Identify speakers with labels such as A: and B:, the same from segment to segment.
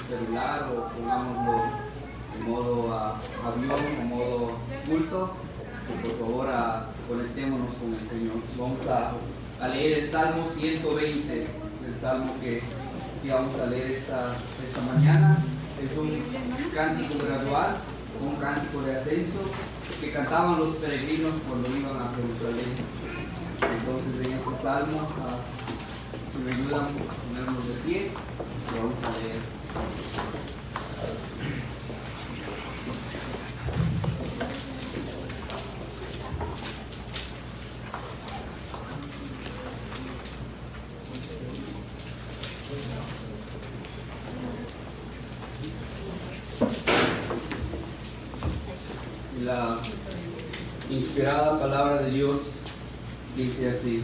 A: celular o pongámoslo en modo avión o modo culto, y por favor conectémonos con el Señor. Vamos a leer el Salmo 120, el Salmo que vamos a leer esta mañana. Es un cántico gradual, un cántico de ascenso que cantaban los peregrinos cuando iban a Jerusalén. Entonces en este Salmo, si me ayudan a ponernos de pie, lo vamos a leer. La inspirada palabra de Dios dice así: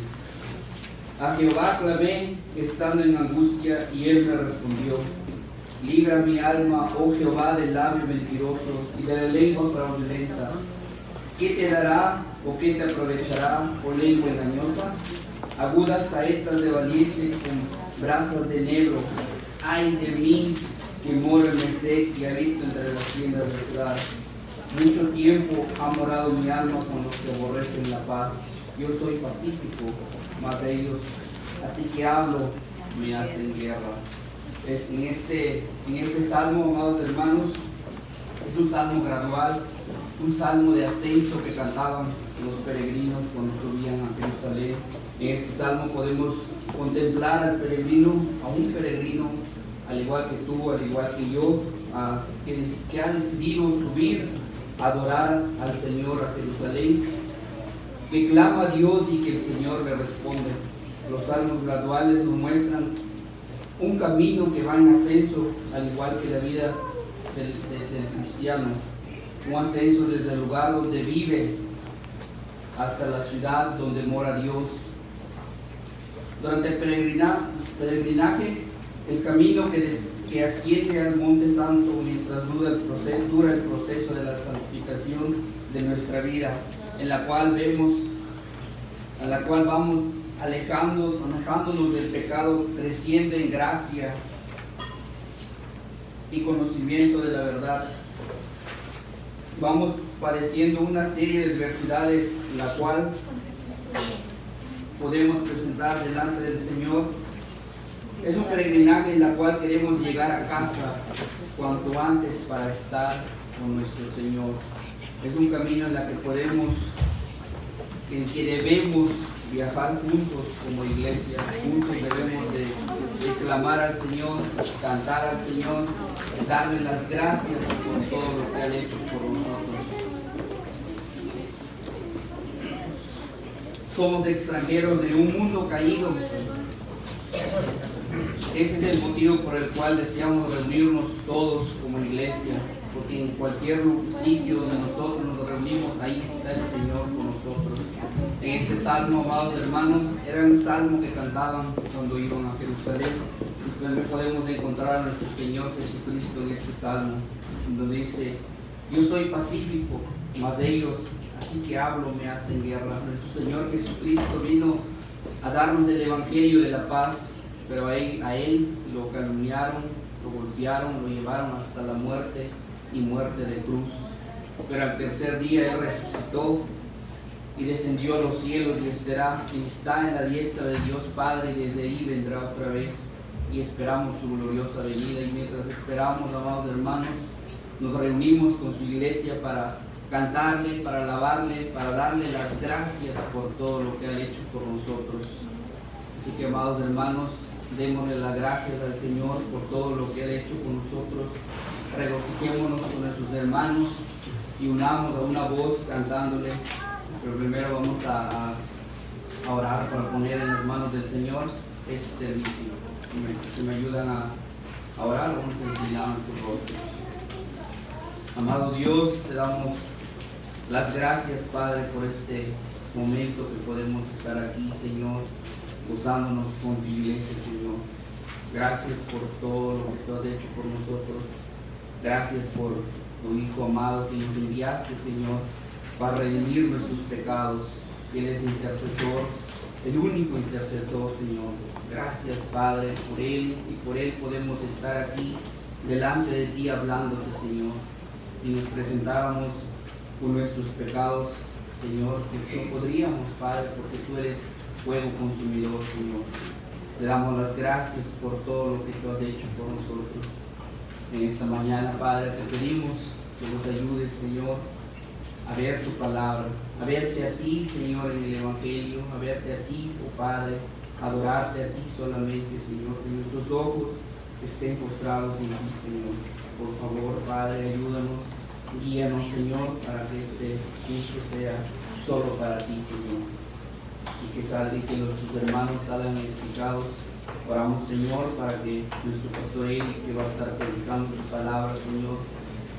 A: a Jehová clamé estando en angustia y él me respondió. Libra mi alma, oh Jehová, del labio mentiroso y de la lengua fraudulenta. ¿Qué te dará o qué te aprovechará, oh lengua engañosa? Agudas saetas de valiente con brasas de negro. Ay de mí, que moro en Mesec y habito entre las tiendas de ciudad. Mucho tiempo ha morado mi alma con los que aborrecen la paz. Yo soy pacífico, mas ellos, así que hablo, me hacen guerra. En este salmo, amados hermanos, es un salmo gradual, un salmo de ascenso que cantaban los peregrinos cuando subían a Jerusalén. En este salmo podemos contemplar al peregrino, a un peregrino, al igual que tú, al igual que yo, que ha decidido subir adorar al Señor a Jerusalén, que clama a Dios y que el Señor le responde. Los salmos graduales nos muestran un camino que va en ascenso, al igual que la vida del cristiano, un ascenso desde el lugar donde vive hasta la ciudad donde mora Dios. Durante el peregrinaje, el camino que asciende al Monte Santo mientras dura el proceso de la santificación de nuestra vida, en la cual vamos alejándonos del pecado, creciendo en gracia y conocimiento de la verdad. Vamos padeciendo una serie de adversidades, la cual podemos presentar delante del Señor. Es un peregrinaje en la cual queremos llegar a casa cuanto antes para estar con nuestro Señor. Es un camino en el que debemos viajar juntos como iglesia. Juntos debemos de clamar al Señor, cantar al Señor, darle las gracias por todo lo que ha hecho por nosotros. Somos extranjeros de un mundo caído. Ese es el motivo por el cual deseamos reunirnos todos como iglesia, porque en cualquier sitio donde nosotros nos reunimos, ahí está el Señor con nosotros. En este salmo, amados hermanos, era un salmo que cantaban cuando iban a Jerusalén, y también podemos encontrar a nuestro Señor Jesucristo en este salmo, donde dice: yo soy pacífico, mas ellos, así que hablo, me hacen guerra. Nuestro Señor Jesucristo vino a darnos el evangelio de la paz, pero a él lo calumniaron, lo golpearon, lo llevaron hasta la muerte y muerte de cruz. Pero al tercer día él resucitó y descendió a los cielos y está en la diestra de Dios Padre, y desde ahí vendrá otra vez, y esperamos su gloriosa venida. Y mientras esperamos, amados hermanos, nos reunimos con su iglesia para cantarle, para alabarle, para darle las gracias por todo lo que ha hecho por nosotros. Así que, amados hermanos, démosle las gracias al Señor por todo lo que ha hecho con nosotros. Regocijémonos con nuestros hermanos y unamos a una voz cantándole. Pero primero vamos a orar para poner en las manos del Señor este servicio. Si me ayudan a orar, vamos a inclinar nuestros rostros. Amado Dios, te damos las gracias, Padre, por este momento que podemos estar aquí, Señor, gozándonos con tu iglesia, Señor. Gracias por todo lo que tú has hecho por nosotros. Gracias por tu Hijo amado que nos enviaste, Señor, para redimir nuestros pecados. Él es intercesor, el único intercesor, Señor. Gracias, Padre, por Él, y por Él podemos estar aquí delante de ti hablándote, Señor. Si nos presentáramos con nuestros pecados, Señor, pues no podríamos, Padre, porque tú eres fuego consumidor, Señor. Te damos las gracias por todo lo que tú has hecho por nosotros. En esta mañana, Padre, te pedimos que nos ayudes, Señor, a ver tu palabra, a verte a ti, Señor, en el Evangelio, a verte a ti, oh Padre, adorarte a ti solamente, Señor, que nuestros ojos estén postrados en ti, Señor. Por favor, Padre, ayúdanos, guíanos, Señor, para que este culto sea solo para ti, Señor, y que nuestros hermanos salgan edificados. Oramos, Señor, para que nuestro pastor Eric, que va a estar predicando tu palabra, Señor,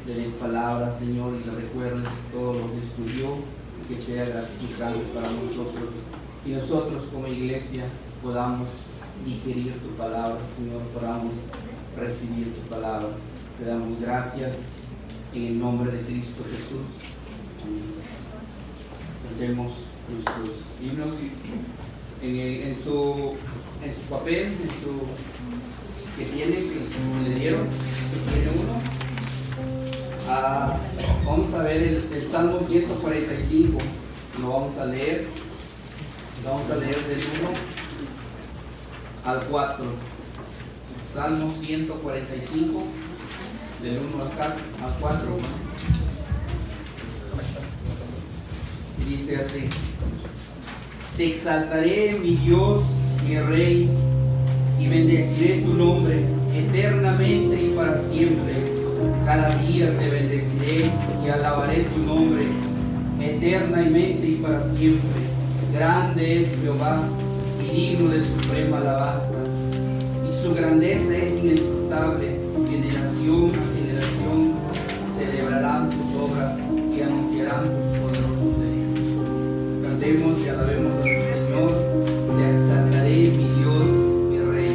A: le des palabras, Señor, y le recuerdes todo lo que estudió, y que sea gratificante para nosotros, y nosotros como iglesia podamos digerir tu palabra, Señor, podamos recibir tu palabra. Te damos gracias en el nombre de Cristo Jesús. Amén. Cantemos nuestros himnos en su papel, que tiene, que se le dieron, que tiene uno. Vamos a ver el Salmo 145, lo vamos a leer del 1 al 4. Salmo 145, del 1 al 4, y dice así: Te exaltaré, mi Dios, mi Rey, y bendeciré tu nombre eternamente y para siempre. Cada día te bendeciré y alabaré tu nombre eternamente y para siempre. Grande es Jehová y digno de suprema alabanza, y su grandeza es inescrutable. Generación a generación celebrarán tus obras y anunciarán tus poderosos hechos. Cantemos y alabemos a nuestro Señor. Te exaltaré, mi Dios, mi Rey.
B: Rey.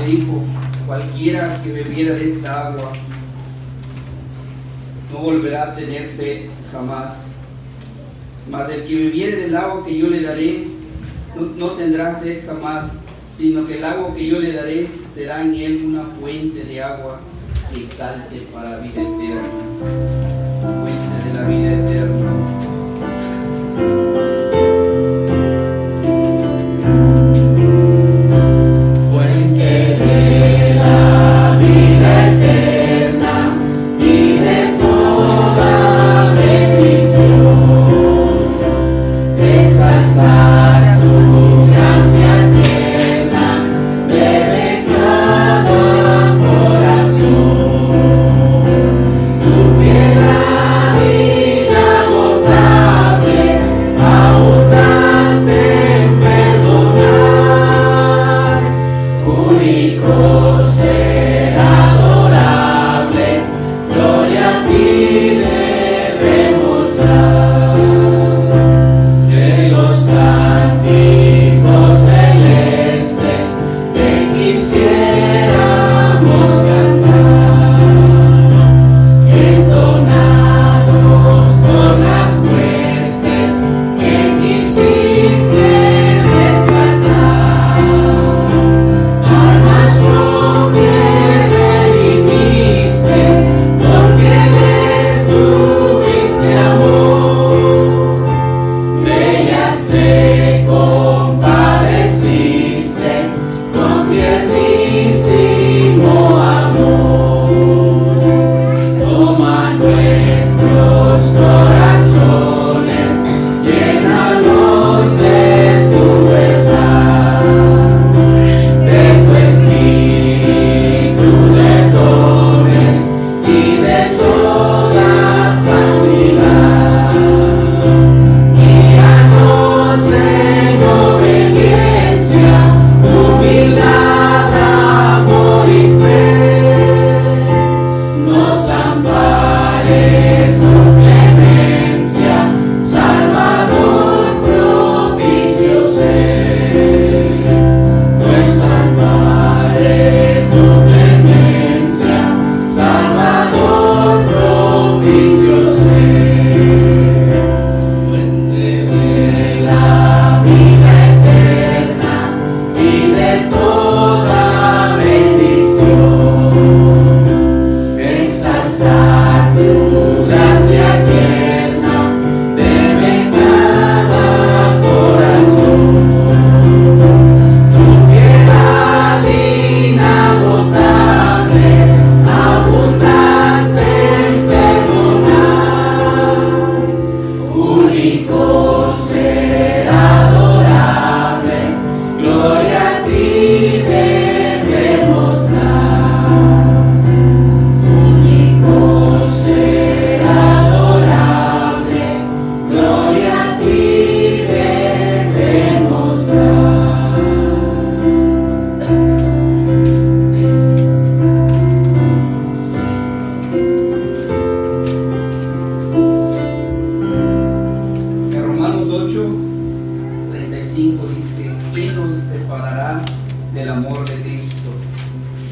A: dijo: cualquiera que bebiera de esta agua no volverá a tener sed jamás. Mas el que bebiere del agua que yo le daré no tendrá sed jamás, sino que el agua que yo le daré será en él una fuente de agua que salte para vida eterna. Fuente de la vida eterna.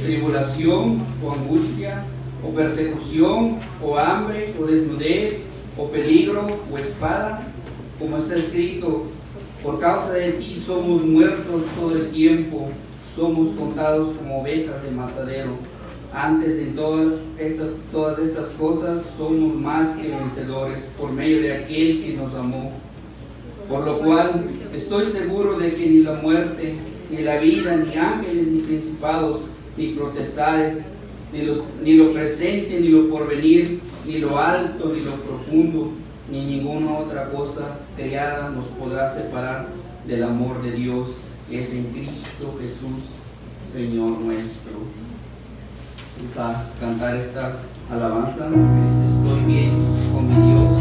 A: Tribulación o angustia, o persecución, o hambre, o desnudez, o peligro, o espada, como está escrito: por causa de ti somos muertos todo el tiempo, somos contados como ovejas de matadero. Antes en todas estas cosas somos más que vencedores por medio de aquel que nos amó. Por lo cual estoy seguro de que ni la muerte, ni la vida, ni ángeles, ni principados, ni potestades, ni lo presente, ni lo porvenir, ni lo alto, ni lo profundo, ni ninguna otra cosa creada nos podrá separar del amor de Dios que es en Cristo Jesús, Señor nuestro. Vamos a cantar esta alabanza que dice: estoy bien con mi Dios.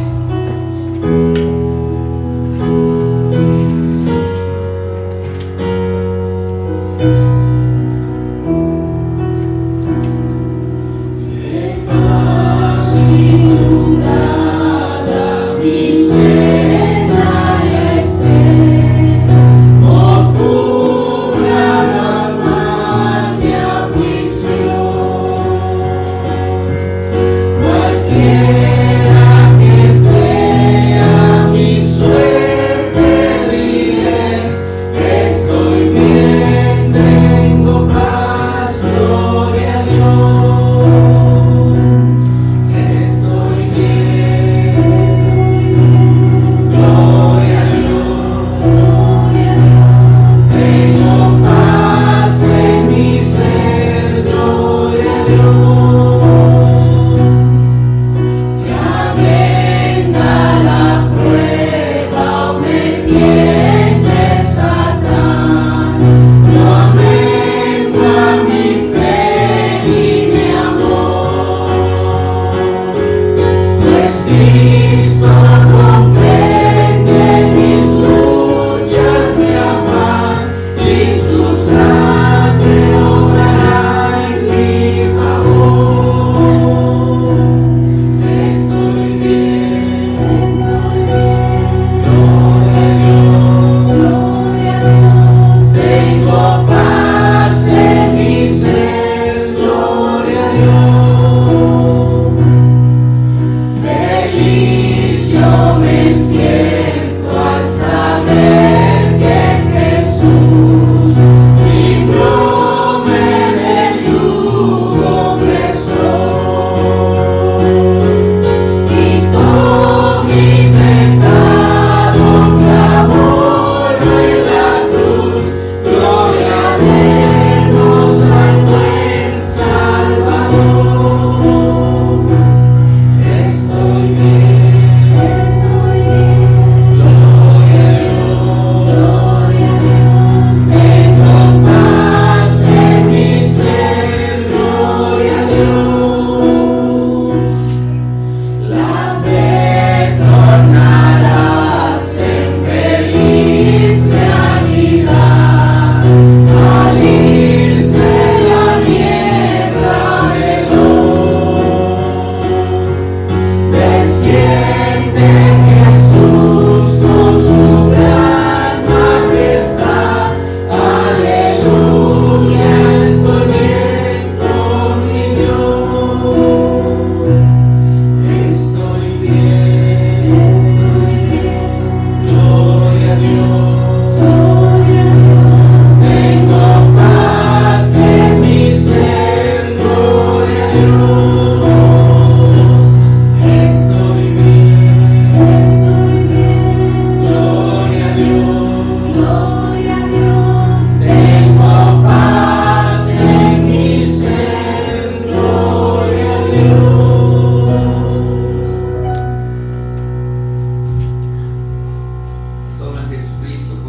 B: Yeah.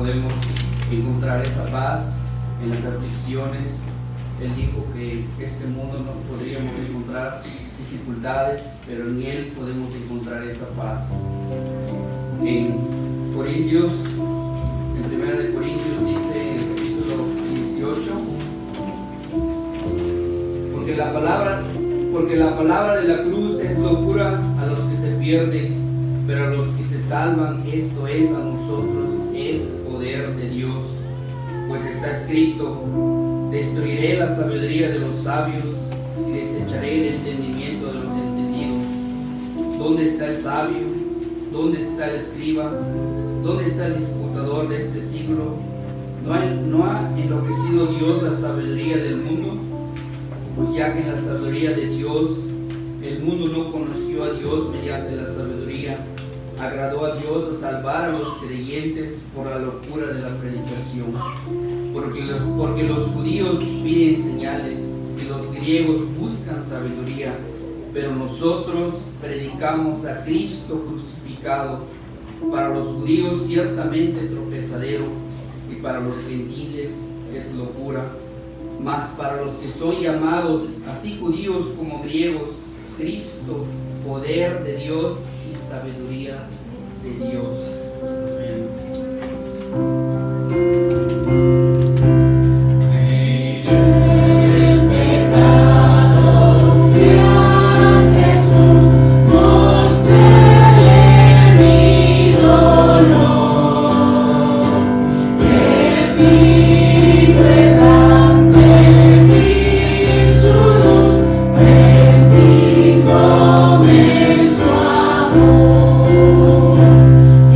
A: podemos encontrar esa paz en las aflicciones. Él dijo que este mundo no podríamos encontrar dificultades, pero en Él podemos encontrar esa paz. En Corintios, en 1 de Corintios dice en el capítulo 18, porque la palabra de la cruz es locura a los que se pierden, pero a los que se salvan, esto es a nosotros, es poder de Dios. Pues está escrito: destruiré la sabiduría de los sabios y desecharé el entendimiento de los entendidos. ¿Dónde está el sabio? ¿Dónde está el escriba? ¿Dónde está el disputador de este siglo? ¿No ha enloquecido Dios la sabiduría del mundo? Pues ya que en la sabiduría de Dios el mundo no conoció a Dios mediante la sabiduría, agradó a Dios a salvar a los creyentes por la locura de la predicación. Porque los judíos piden señales y los griegos buscan sabiduría, pero nosotros predicamos a Cristo crucificado, para los judíos ciertamente tropezadero y para los gentiles es locura, mas para los que son llamados, así judíos como griegos, Cristo, poder de Dios y sabiduría de Dios.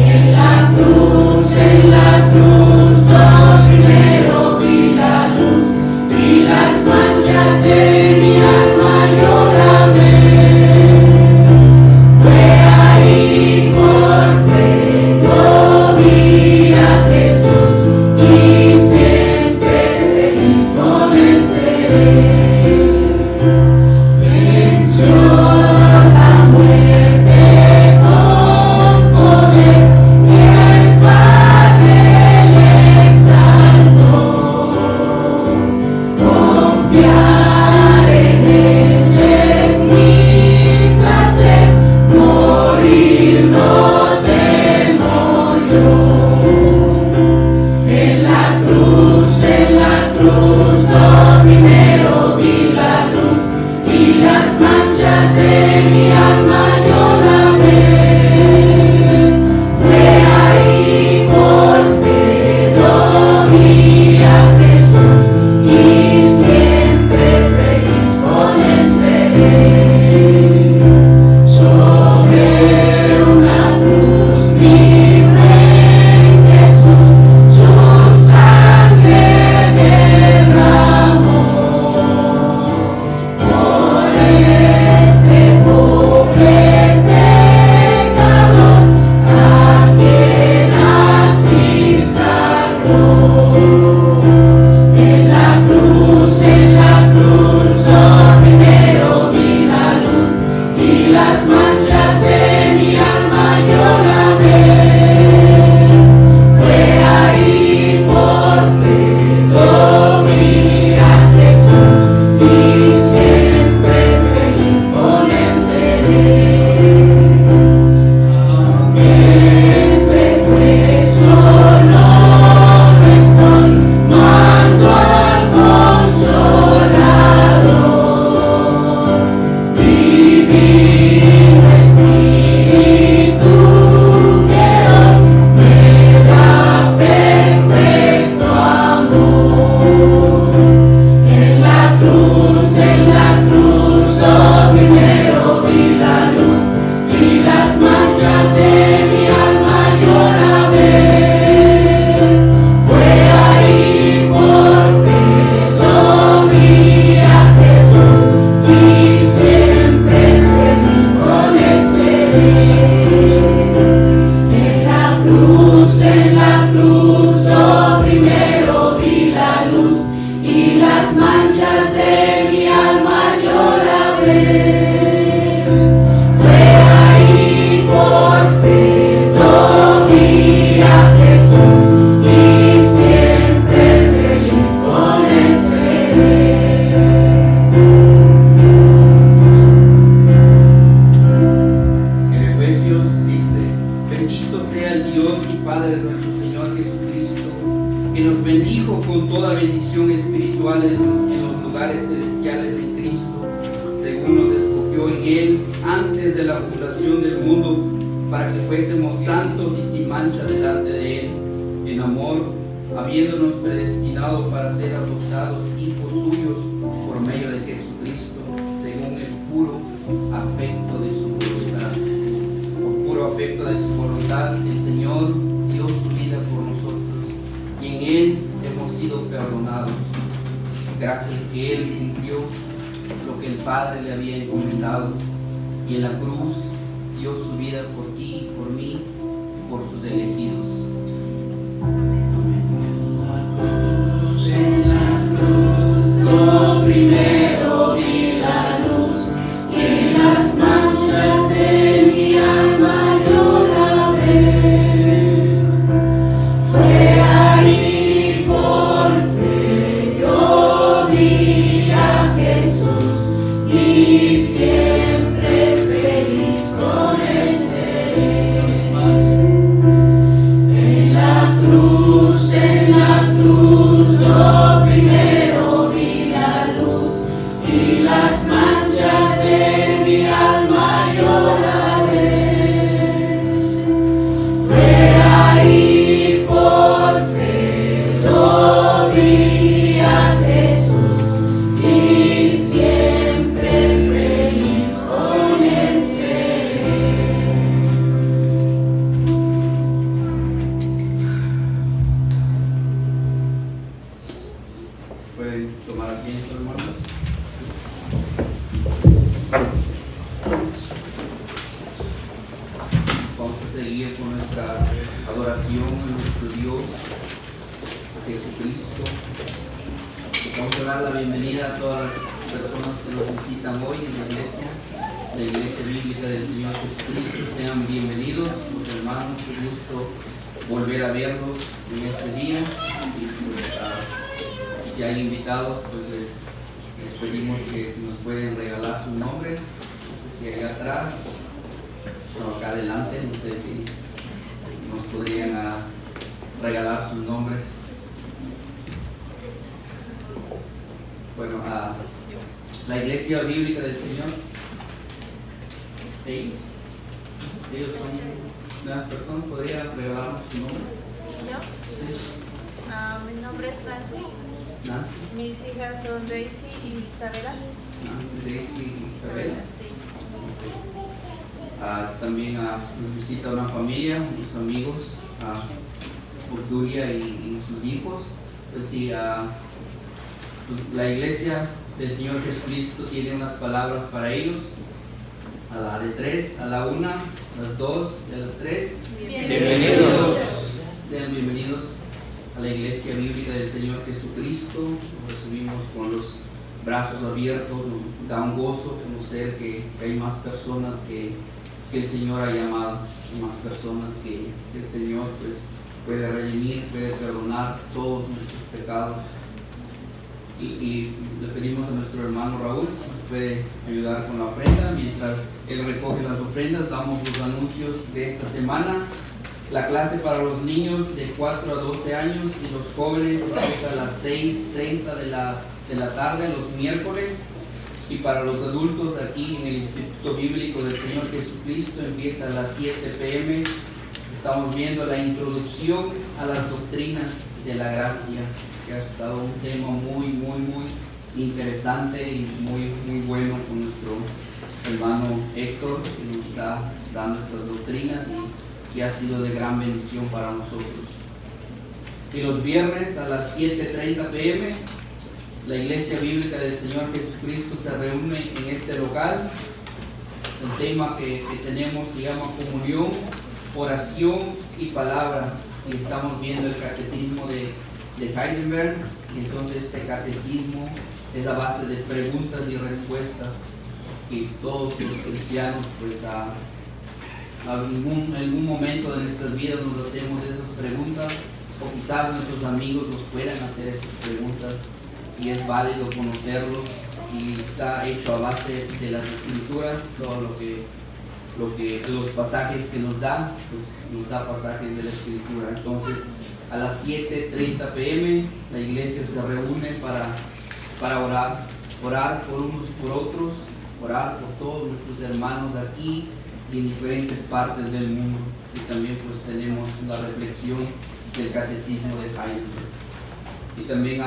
B: En
A: y Padre de nuestro Señor Jesucristo, que nos bendijo con toda bendición espiritual en los lugares celestiales en Cristo, según nos escogió en Él antes de la fundación del mundo, para que fuésemos santos y sin mancha delante de Él, en amor, habiéndonos predestinado para ser adoptados hijos suyos por medio de Jesucristo, según el puro afecto de su voluntad. Por puro afecto de su voluntad, el Señor dio su vida por nosotros, y en Él hemos sido perdonados, gracias a que Él cumplió lo que el Padre le había encomendado, y en la cruz dio su vida por ti, por mí, y por sus elegidos.
B: En la cruz, lo primero vi la luz, y en las manchas de mi alma yo la vi. Fue ahí por fe yo vi a Jesús, y siempre feliz con él seré. En la cruz, lo primero vi la luz, y las manchas de mi alma yo la vi. Fue ahí por fe yo vi a Jesús, y siempre feliz con él seré.
A: Pueden tomar asiento, hermanos. Vamos a seguir con nuestra adoración a nuestro Dios Jesucristo. Vamos a dar la bienvenida a todas las personas que nos visitan hoy en la Iglesia Bíblica del Señor Jesucristo. Sean bienvenidos, los hermanos, qué gusto volver a verlos en este día. Si hay invitados, pues les pedimos que si nos pueden regalar su nombre. No sé si allá atrás o acá adelante, no sé si nos podrían regalar sus nombres. Bueno, a la Iglesia Bíblica del Señor, ellos son unas personas, ¿podrían regalarnos su nombre?
C: ¿Yo?
A: Sí.
C: Mi nombre es Nancy.
A: Nancy.
C: Mis hijas son Daisy y Isabela.
A: Nancy, Daisy y Isabela.
C: Sí.
A: También nos visita una familia, unos amigos, Urdulia y sus hijos. Pues sí, la Iglesia del Señor Jesucristo tiene unas palabras para ellos. A la de 3, a la 1, a las 2 y a las 3.
C: Bienvenidos.
A: Sean bienvenidos a la Iglesia Bíblica del Señor Jesucristo. Nos recibimos con los brazos abiertos. Nos da un gozo conocer que hay más personas que el Señor ha llamado, más personas que el Señor pues puede redimir, puede perdonar todos nuestros pecados. Y le pedimos a nuestro hermano Raúl si nos puede ayudar con la ofrenda. Mientras él recoge las ofrendas, damos los anuncios de esta semana. La clase para los niños de 4 a 12 años y los jóvenes empieza a las 6:30 de la tarde los miércoles. Y para los adultos aquí en el Instituto Bíblico del Señor Jesucristo empieza a las 7 p.m. Estamos viendo la introducción a las doctrinas de la gracia, que ha estado un tema muy interesante y muy bueno con nuestro hermano Héctor, que nos está dando estas doctrinas y que ha sido de gran bendición para nosotros. Y los viernes a las 7:30 p.m. la Iglesia Bíblica del Señor Jesucristo se reúne en este local. El tema que tenemos se llama comunión, oración y palabra, y estamos viendo el catecismo de Heidelberg. Entonces este catecismo es a base de preguntas y respuestas que todos los cristianos pues en algún momento de nuestras vidas nos hacemos esas preguntas, o quizás nuestros amigos nos puedan hacer esas preguntas, y es válido conocerlos, y está hecho a base de las Escrituras todo lo que los pasajes que nos da, pues nos da pasajes de la Escritura. Entonces, a las 7:30 p.m. la iglesia se reúne para orar por unos por otros, orar por todos nuestros hermanos aquí y en diferentes partes del mundo. Y también pues tenemos la reflexión del Catecismo de Heidelberg. Y también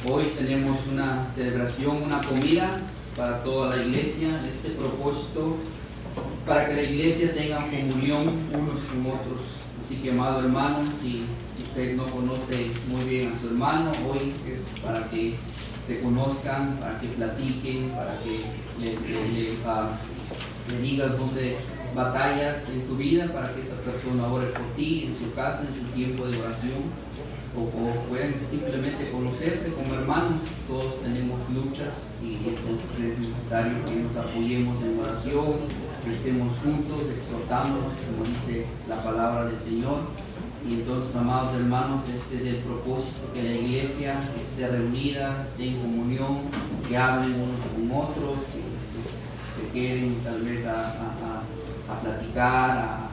A: hoy tenemos una celebración, una comida para toda la iglesia. Este propósito para que la iglesia tenga comunión unos con otros. Así que, amado hermano, si usted no conoce muy bien a su hermano, hoy es para que se conozcan, para que platiquen, para que le digas dónde batallas en tu vida, para que esa persona ore por ti en su casa, en su tiempo de oración. O pueden simplemente conocerse como hermanos. Todos tenemos luchas y entonces es necesario que nos apoyemos en oración, que estemos juntos, exhortándonos, como dice la palabra del Señor. Y entonces, amados hermanos, este es el propósito, que la iglesia esté reunida, esté en comunión, que hablen unos con otros, que se queden tal vez a platicar,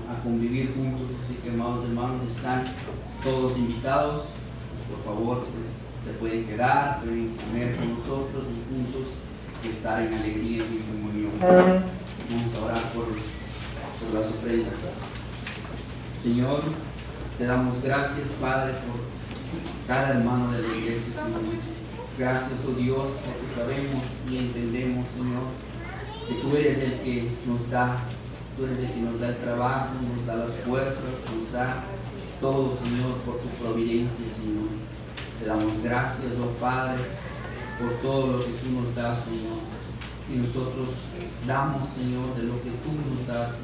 A: a convivir juntos. Así que, amados hermanos, están todos invitados. Por favor, pues se pueden quedar, pueden comer con nosotros y juntos estar en alegría y en comunión. Vamos a orar por las ofrendas. Señor, te damos gracias, Padre, por cada hermano de la iglesia, Señor. Gracias, oh Dios, porque sabemos y entendemos, Señor, que tú eres el que nos da, tú eres el que nos da el trabajo, nos da las fuerzas, nos da todo, Señor, por tu providencia, Señor. Te damos gracias, oh Padre, por todo lo que tú nos das, Señor. Y nosotros damos, Señor, de lo que tú nos das,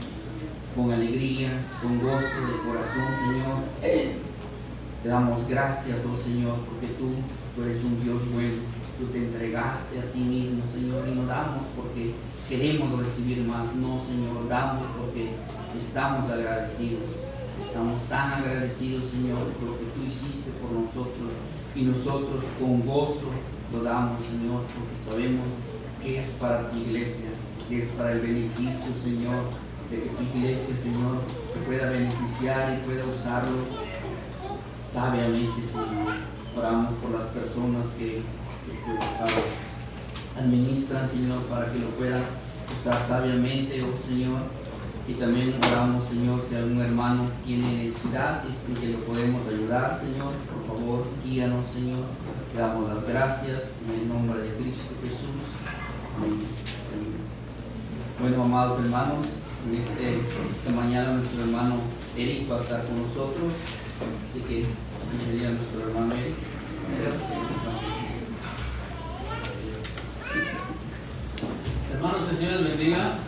A: con alegría, con gozo de corazón, Señor. Te damos gracias, oh Señor, porque tú eres un Dios bueno. Tú te entregaste a ti mismo, Señor, y no damos porque queremos recibir más. No, Señor, damos porque estamos agradecidos. Estamos tan agradecidos, Señor, por lo que tú hiciste por nosotros, y nosotros con gozo lo damos, Señor, porque sabemos que es para tu iglesia, que es para el beneficio, Señor, de que tu iglesia, Señor, se pueda beneficiar y pueda usarlo sabiamente, Señor. Oramos por las personas que pues, administran, Señor, para que lo puedan usar sabiamente, oh Señor. Y también oramos, Señor, si algún hermano tiene necesidad y que lo podemos ayudar, Señor, por favor, guíanos, Señor. Te damos las gracias en el nombre de Cristo Jesús. Amén. Bueno, amados hermanos, esta mañana nuestro hermano Eric va a estar con nosotros, así que sería nuestro hermano Eric.
D: Hermanos, que el Señor les bendiga.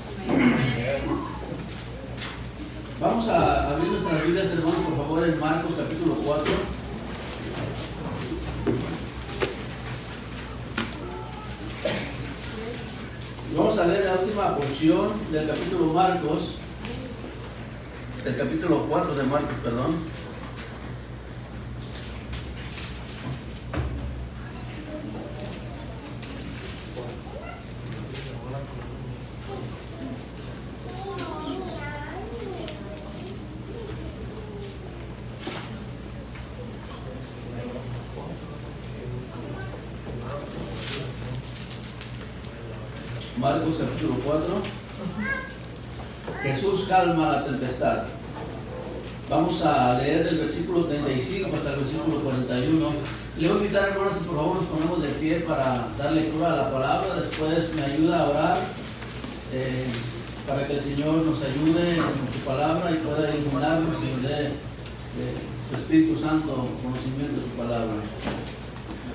D: Vamos a abrir nuestras Biblias, hermanos, por favor, en Marcos capítulo 4. Vamos a leer la última porción del capítulo Marcos, del capítulo 4 de Marcos, perdón. Marcos capítulo 4. Jesús calma la tempestad. Vamos a leer del versículo 35 hasta el versículo 41. Le voy a invitar, hermanos, si por favor nos ponemos de pie para dar lectura a la palabra. Después me ayuda a orar para que el Señor nos ayude con su palabra y pueda iluminarnos y nos dé su Espíritu Santo conocimiento de su palabra.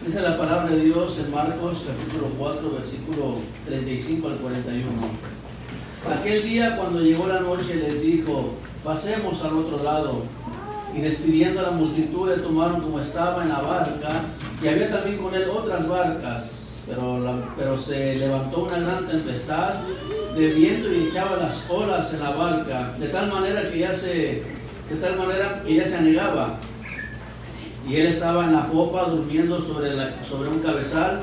D: Dice la palabra de Dios en Marcos capítulo 4, versículo 35 al 41. Aquel día, cuando llegó la noche, les dijo: pasemos al otro lado. Y despidiendo a la multitud, le tomaron como estaba en la barca, y había también con él otras barcas. Pero se levantó una gran tempestad de viento y echaba las olas en la barca, de tal manera que ya se anegaba. Y él estaba en la popa durmiendo sobre un cabezal.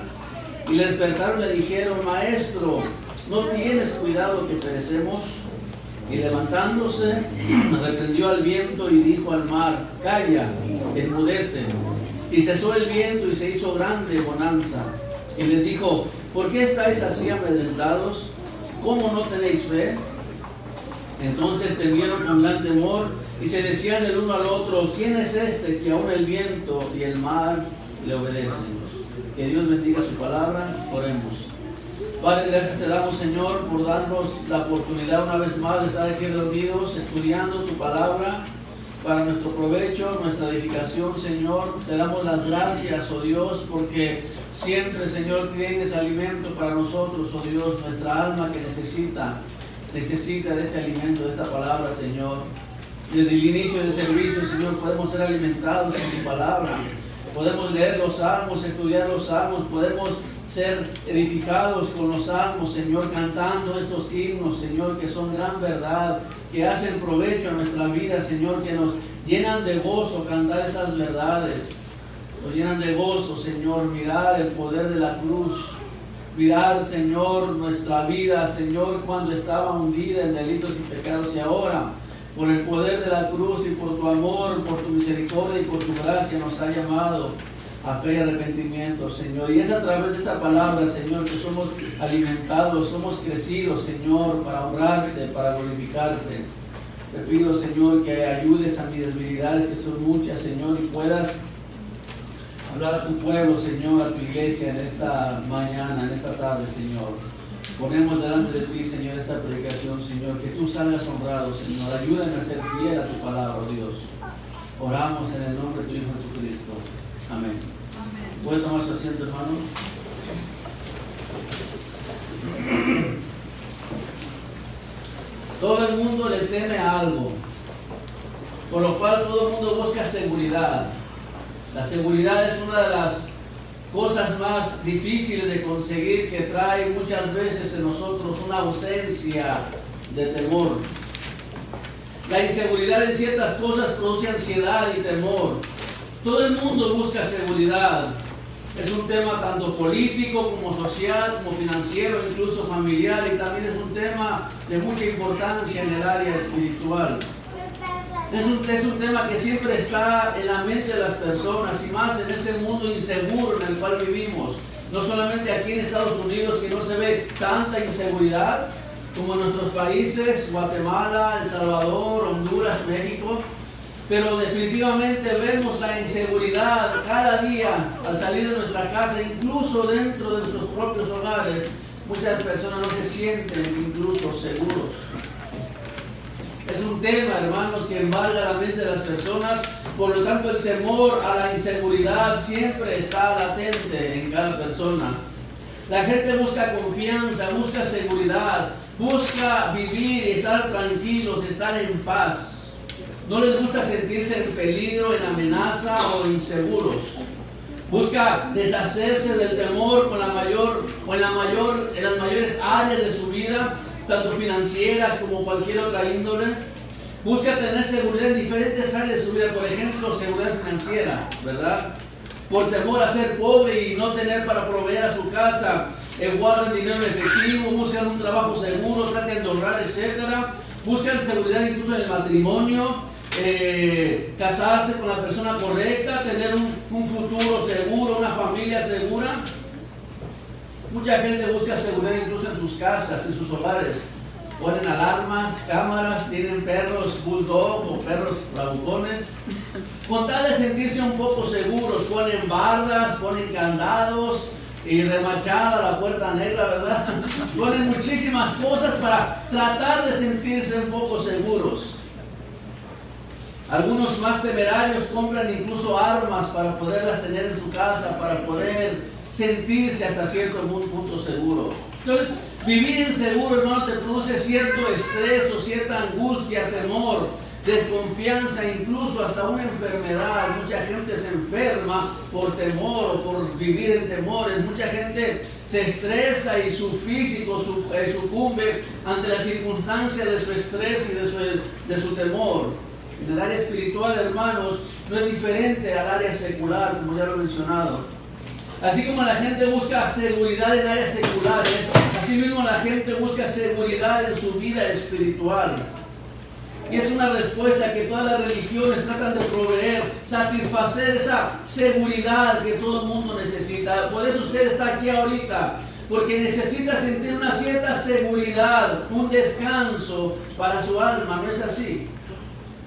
D: Y le despertaron y le dijeron: Maestro, ¿no tienes cuidado que perecemos? Y levantándose, reprendió al viento y dijo al mar: calla, enmudece. Y cesó el viento y se hizo grande bonanza. Y les dijo: ¿por qué estáis así amedrentados? ¿Cómo no tenéis fe? Entonces temieron con gran temor y se decían el uno al otro: ¿quién es este que aún el viento y el mar le obedecen? Que Dios bendiga su palabra. Oremos. Padre, gracias te damos, Señor, por darnos la oportunidad una vez más de estar aquí reunidos estudiando tu palabra para nuestro provecho, nuestra edificación, Señor. Te damos las gracias, oh Dios, porque siempre, Señor, tienes alimento para nosotros, oh Dios, nuestra alma que necesita de este alimento, de esta palabra, Señor. Desde el inicio del servicio, Señor, podemos ser alimentados con tu palabra. Podemos leer los salmos, estudiar los salmos, podemos ser edificados con los salmos, Señor, cantando estos himnos, Señor, que son gran verdad, que hacen provecho a nuestra vida, Señor, que nos llenan de gozo cantar estas verdades. Nos llenan de gozo, Señor, mirar el poder de la cruz, mirar, Señor, nuestra vida, Señor, cuando estaba hundida en delitos y pecados, y ahora, por el poder de la cruz y por tu amor, por tu misericordia y por tu gracia, nos ha llamado a fe y arrepentimiento, Señor. Y es a través de esta palabra, Señor, que somos alimentados, somos crecidos, Señor, para honrarte, para glorificarte. Te pido, Señor, que ayudes a mis debilidades, que son muchas, Señor, y puedas hablar a tu pueblo, Señor, a tu iglesia en esta mañana, en esta tarde, Señor. Ponemos delante de ti, Señor, esta predicación, Señor, que tú salgas honrado, Señor. Ayúdame a ser fiel a tu palabra, Dios. Oramos en el nombre de tu Hijo Jesucristo. Amén. ¿Puede tomar su asiento, hermano? Todo el mundo le teme a algo, por lo cual todo el mundo busca seguridad. La seguridad es una de las cosas más difíciles de conseguir, que trae muchas veces en nosotros una ausencia de temor. La inseguridad en ciertas cosas produce ansiedad y temor. Todo el mundo busca seguridad. Es un tema tanto político como social, como financiero, incluso familiar, y también es un tema de mucha importancia en el área espiritual. Es un tema que siempre está en la mente de las personas, y más en este mundo inseguro en el cual vivimos. No solamente aquí en Estados Unidos, que no se ve tanta inseguridad como en nuestros países, Guatemala, El Salvador, Honduras, México, pero definitivamente vemos la inseguridad cada día al salir de nuestra casa, incluso dentro de nuestros propios hogares. Muchas personas no se sienten incluso seguros. Es un tema, hermanos, que embarga la mente de las personas. Por lo tanto, el temor a la inseguridad siempre está latente en cada persona. La gente busca confianza, busca seguridad, busca vivir y estar tranquilos, estar en paz. No les gusta sentirse en peligro, en amenaza o inseguros. Busca deshacerse del temor en las mayores áreas de su vida, tanto financieras como cualquier otra índole. Busca tener seguridad en diferentes áreas de su vida, por ejemplo, seguridad financiera, ¿verdad? Por temor a ser pobre y no tener para proveer a su casa, guardan dinero en efectivo, buscan un trabajo seguro, tratan de ahorrar, etc. Buscan seguridad incluso en el matrimonio, casarse con la persona correcta, tener un futuro seguro, una familia segura. Mucha gente busca seguridad incluso en sus casas, en sus hogares. Ponen alarmas, cámaras, tienen perros bulldog o perros bravucones. Con tal de sentirse un poco seguros, ponen bardas, ponen candados y remachada la puerta negra, ¿verdad? Ponen muchísimas cosas para tratar de sentirse un poco seguros. Algunos más temerarios compran incluso armas para poderlas tener en su casa, para poder sentirse hasta cierto punto seguro. Entonces, vivir inseguro, hermano, te produce cierto estrés o cierta angustia, temor, desconfianza, incluso hasta una enfermedad. Mucha gente se enferma por temor o por vivir en temores. Mucha gente se estresa y su físico sucumbe ante las circunstancias de su estrés y de su temor. En el área espiritual, hermanos, no es diferente al área secular, como ya lo he mencionado. Así como la gente busca seguridad en áreas seculares, así mismo la gente busca seguridad en su vida espiritual. Y es una respuesta que todas las religiones tratan de proveer, satisfacer esa seguridad que todo el mundo necesita. Por eso usted está aquí ahorita, porque necesita sentir una cierta seguridad, un descanso para su alma, ¿no es así?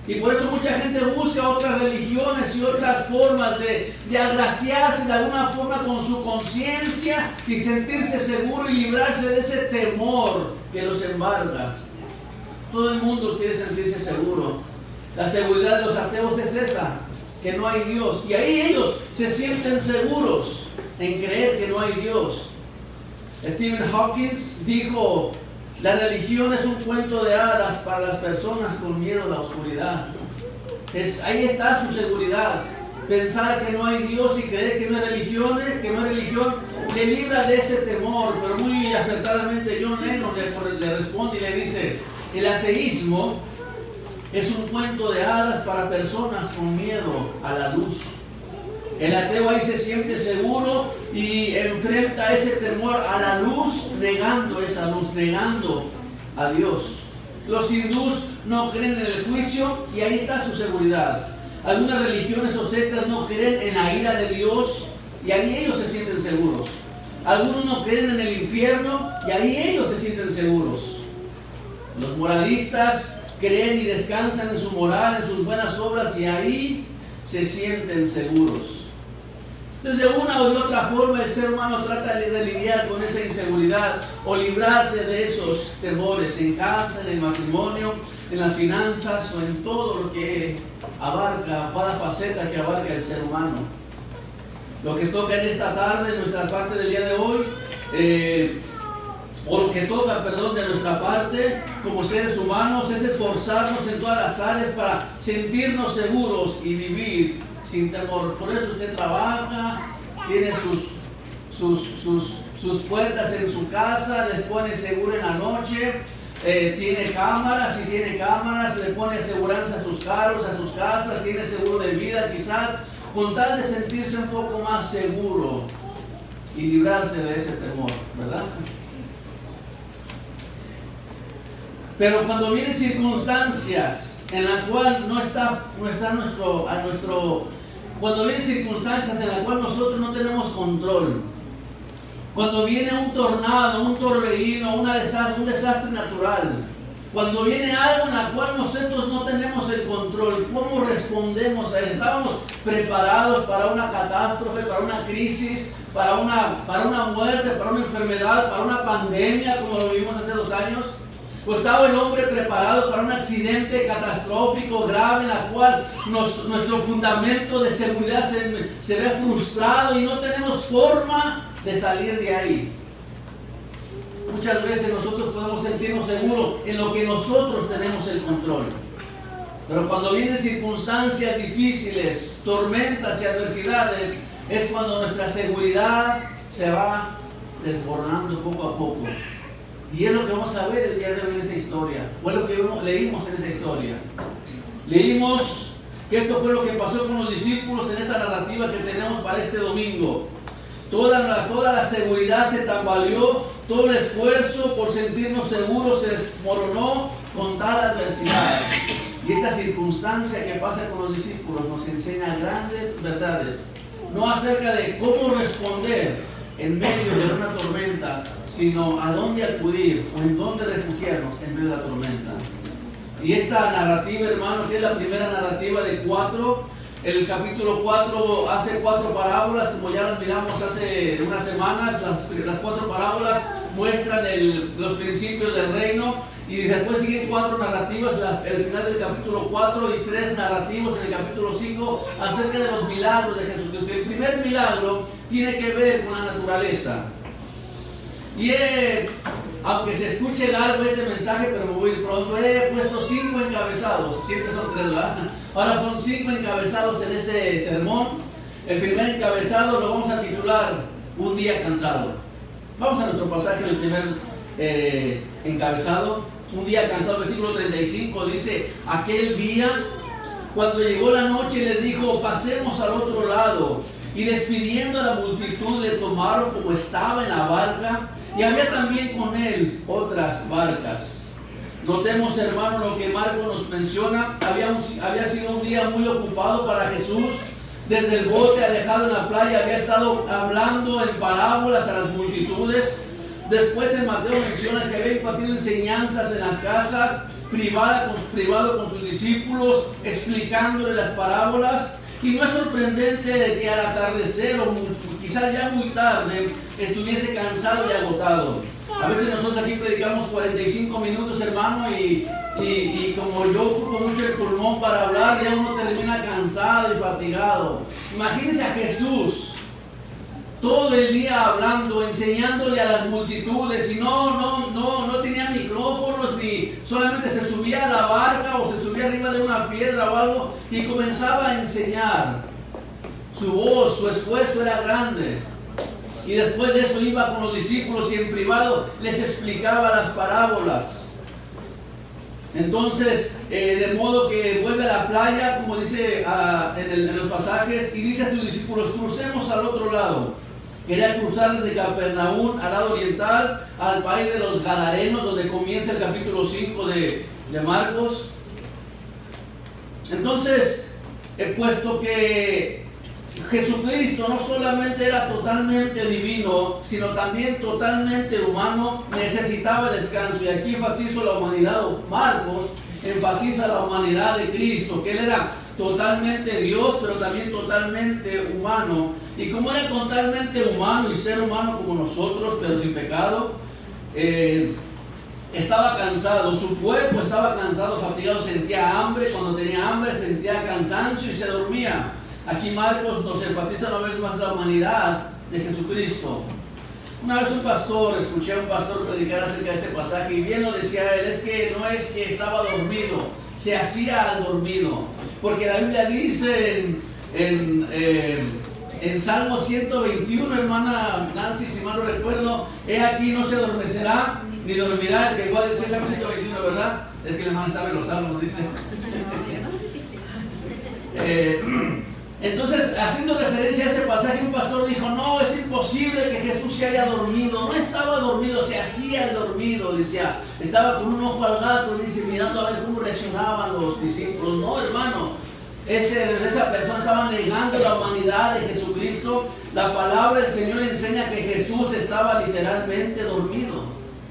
D: Y por eso mucha gente busca otras religiones y otras formas de agraciarse de alguna forma con su conciencia y sentirse seguro y librarse de ese temor que los embarga. Todo el mundo quiere sentirse seguro. La seguridad de los ateos es esa, que no hay Dios. Y ahí ellos se sienten seguros en creer que no hay Dios. Stephen Hawking dijo: la religión es un cuento de hadas para las personas con miedo a la oscuridad. Ahí está su seguridad. Pensar que no hay Dios y creer que no hay religión, le libra de ese temor. Pero muy acertadamente John Lennon le responde y le dice: el ateísmo es un cuento de hadas para personas con miedo a la luz. El ateo ahí se siente seguro y enfrenta ese temor a la luz, negando esa luz, negando a Dios. Los hindús no creen en el juicio y ahí está su seguridad. Algunas religiones o sectas no creen en la ira de Dios y ahí ellos se sienten seguros. Algunos no creen en el infierno y ahí ellos se sienten seguros. Los moralistas creen y descansan en su moral, en sus buenas obras y ahí se sienten seguros. Entonces, de una o de otra forma, el ser humano trata de lidiar con esa inseguridad o librarse de esos temores en casa, en el matrimonio, en las finanzas o en todo lo que abarca, cada faceta que abarca el ser humano. Lo que toca en esta tarde, en nuestra parte del día de hoy, o lo que toca, de nuestra parte como seres humanos, es esforzarnos en todas las áreas para sentirnos seguros y vivir sin temor. Por eso usted trabaja, tiene sus puertas en su casa, les pone seguro en la noche, tiene cámaras, y tiene cámaras, le pone aseguranza a sus carros, a sus casas, tiene seguro de vida quizás, con tal de sentirse un poco más seguro y librarse de ese temor, ¿verdad? Pero cuando vienen circunstancias en la cual cuando vienen circunstancias en la cual nosotros no tenemos control, cuando viene un tornado, un torbellino, un desastre natural, cuando viene algo en la cual nosotros no tenemos el control, ¿cómo respondemos a eso? ¿Estábamos preparados para una catástrofe, para una crisis, para una muerte, para una enfermedad, para una pandemia como lo vivimos hace 2 años? ¿O estaba el hombre preparado para un accidente catastrófico, grave, en la cual nuestro fundamento de seguridad se ve frustrado y no tenemos forma de salir de ahí? Muchas veces nosotros podemos sentirnos seguros en lo que nosotros tenemos el control. Pero cuando vienen circunstancias difíciles, tormentas y adversidades, es cuando nuestra seguridad se va desbordando poco a poco. Y es lo que vamos a ver el día de hoy en esta historia, o es lo que leímos en esta historia. Leímos que esto fue lo que pasó con los discípulos en esta narrativa que tenemos para este domingo. Toda la seguridad se tambaleó, todo el esfuerzo por sentirnos seguros se desmoronó con tal adversidad. Y esta circunstancia que pasa con los discípulos nos enseña grandes verdades, no acerca de cómo responder en medio de una tormenta, sino a dónde acudir o en dónde refugiarnos en medio de la tormenta. Y esta narrativa, hermano, que es la primera narrativa de 4, el capítulo 4 hace 4 parábolas, como ya las miramos hace unas semanas. Las 4 parábolas muestran los principios del reino, y después siguen 4 narrativas, el final del capítulo 4, y 3 narrativos en el capítulo 5 acerca de los milagros de Jesucristo. El primer milagro tiene que ver con la naturaleza. Y aunque se escuche largo este mensaje, pero me voy a ir pronto, he puesto 5 encabezados, siempre son 3, ¿verdad? Ahora son 5 encabezados en este sermón. El primer encabezado lo vamos a titular Un día cansado. Vamos a nuestro pasaje en el primer encabezado. Un día cansado, versículo 35, dice: aquel día, cuando llegó la noche, les dijo: pasemos al otro lado. Y despidiendo a la multitud, le tomaron como estaba en la barca, y había también con él otras barcas. Notemos, hermano, lo que Marcos nos menciona. Había sido un día muy ocupado para Jesús. Desde el bote, alejado en la playa, había estado hablando en parábolas a las multitudes. Después en Mateo menciona que había impartido enseñanzas en las casas, privado con sus discípulos, explicándole las parábolas. Y no es sorprendente que al atardecer o quizás ya muy tarde estuviese cansado y agotado. A veces nosotros aquí predicamos 45 minutos, hermano, y como yo ocupo mucho el pulmón para hablar, ya uno termina cansado y fatigado. Imagínense a Jesús todo el día hablando, enseñándole a las multitudes, y no tenía micrófonos, ni solamente se subía a la barca o se subía arriba de una piedra o algo y comenzaba a enseñar. Su voz, su esfuerzo era grande. Y después de eso iba con los discípulos y en privado les explicaba las parábolas. Entonces, de modo que vuelve a la playa, como dice en los pasajes, y dice a sus discípulos: crucemos al otro lado. Quería cruzar desde Capernaum al lado oriental, al país de los Gadarenos, donde comienza el capítulo 5 de Marcos. Entonces, puesto que Jesucristo no solamente era totalmente divino, sino también totalmente humano, necesitaba descanso. Y aquí enfatizo la humanidad, Marcos enfatiza la humanidad de Cristo, que Él era totalmente Dios, pero también totalmente humano. Y como era totalmente humano y ser humano como nosotros, pero sin pecado, estaba cansado, su cuerpo estaba cansado, fatigado, sentía hambre. Cuando tenía hambre sentía cansancio y se dormía. Aquí Marcos nos enfatiza una vez más la humanidad de Jesucristo. Una vez escuché a un pastor predicar acerca de este pasaje, y bien lo decía él: es que no es que estaba dormido, se hacía dormido. Porque la Biblia dice en Salmo 121, hermana Nancy, si mal no recuerdo: he aquí no se adormecerá ni dormirá el que igual decía Salmo 121, ¿verdad? Es que la hermana sabe los salmos, dice. Entonces, haciendo referencia a ese pasaje, un pastor dijo: no, es imposible que Jesús se haya dormido. No estaba dormido, se hacía dormido. Decía, estaba con un ojo al gato, dice, mirando a ver cómo reaccionaban los discípulos. No, hermano, esa persona estaba negando la humanidad de Jesucristo. La palabra del Señor enseña que Jesús estaba literalmente dormido.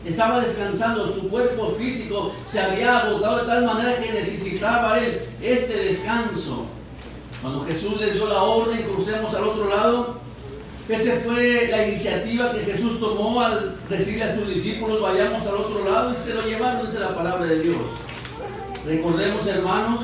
D: Estaba descansando, su cuerpo físico se había agotado de tal manera que necesitaba él este descanso. Cuando Jesús les dio la orden, crucemos al otro lado, esa fue la iniciativa que Jesús tomó al decirle a sus discípulos: vayamos al otro lado, y se lo llevaron, dice la palabra de Dios. Recordemos, hermanos,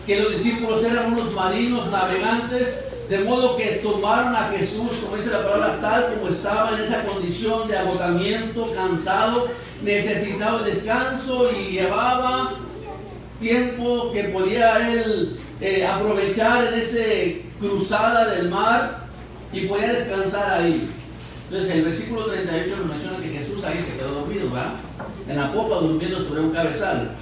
D: que los discípulos eran unos marinos navegantes, de modo que tomaron a Jesús, como dice la palabra, tal como estaba, en esa condición de agotamiento, cansado, necesitaba descanso, y llevaba tiempo que podía él aprovechar en esa cruzada del mar, y podía descansar ahí. Entonces el versículo 38 nos menciona que Jesús ahí se quedó dormido, ¿verdad? En la popa, durmiendo sobre un cabezal.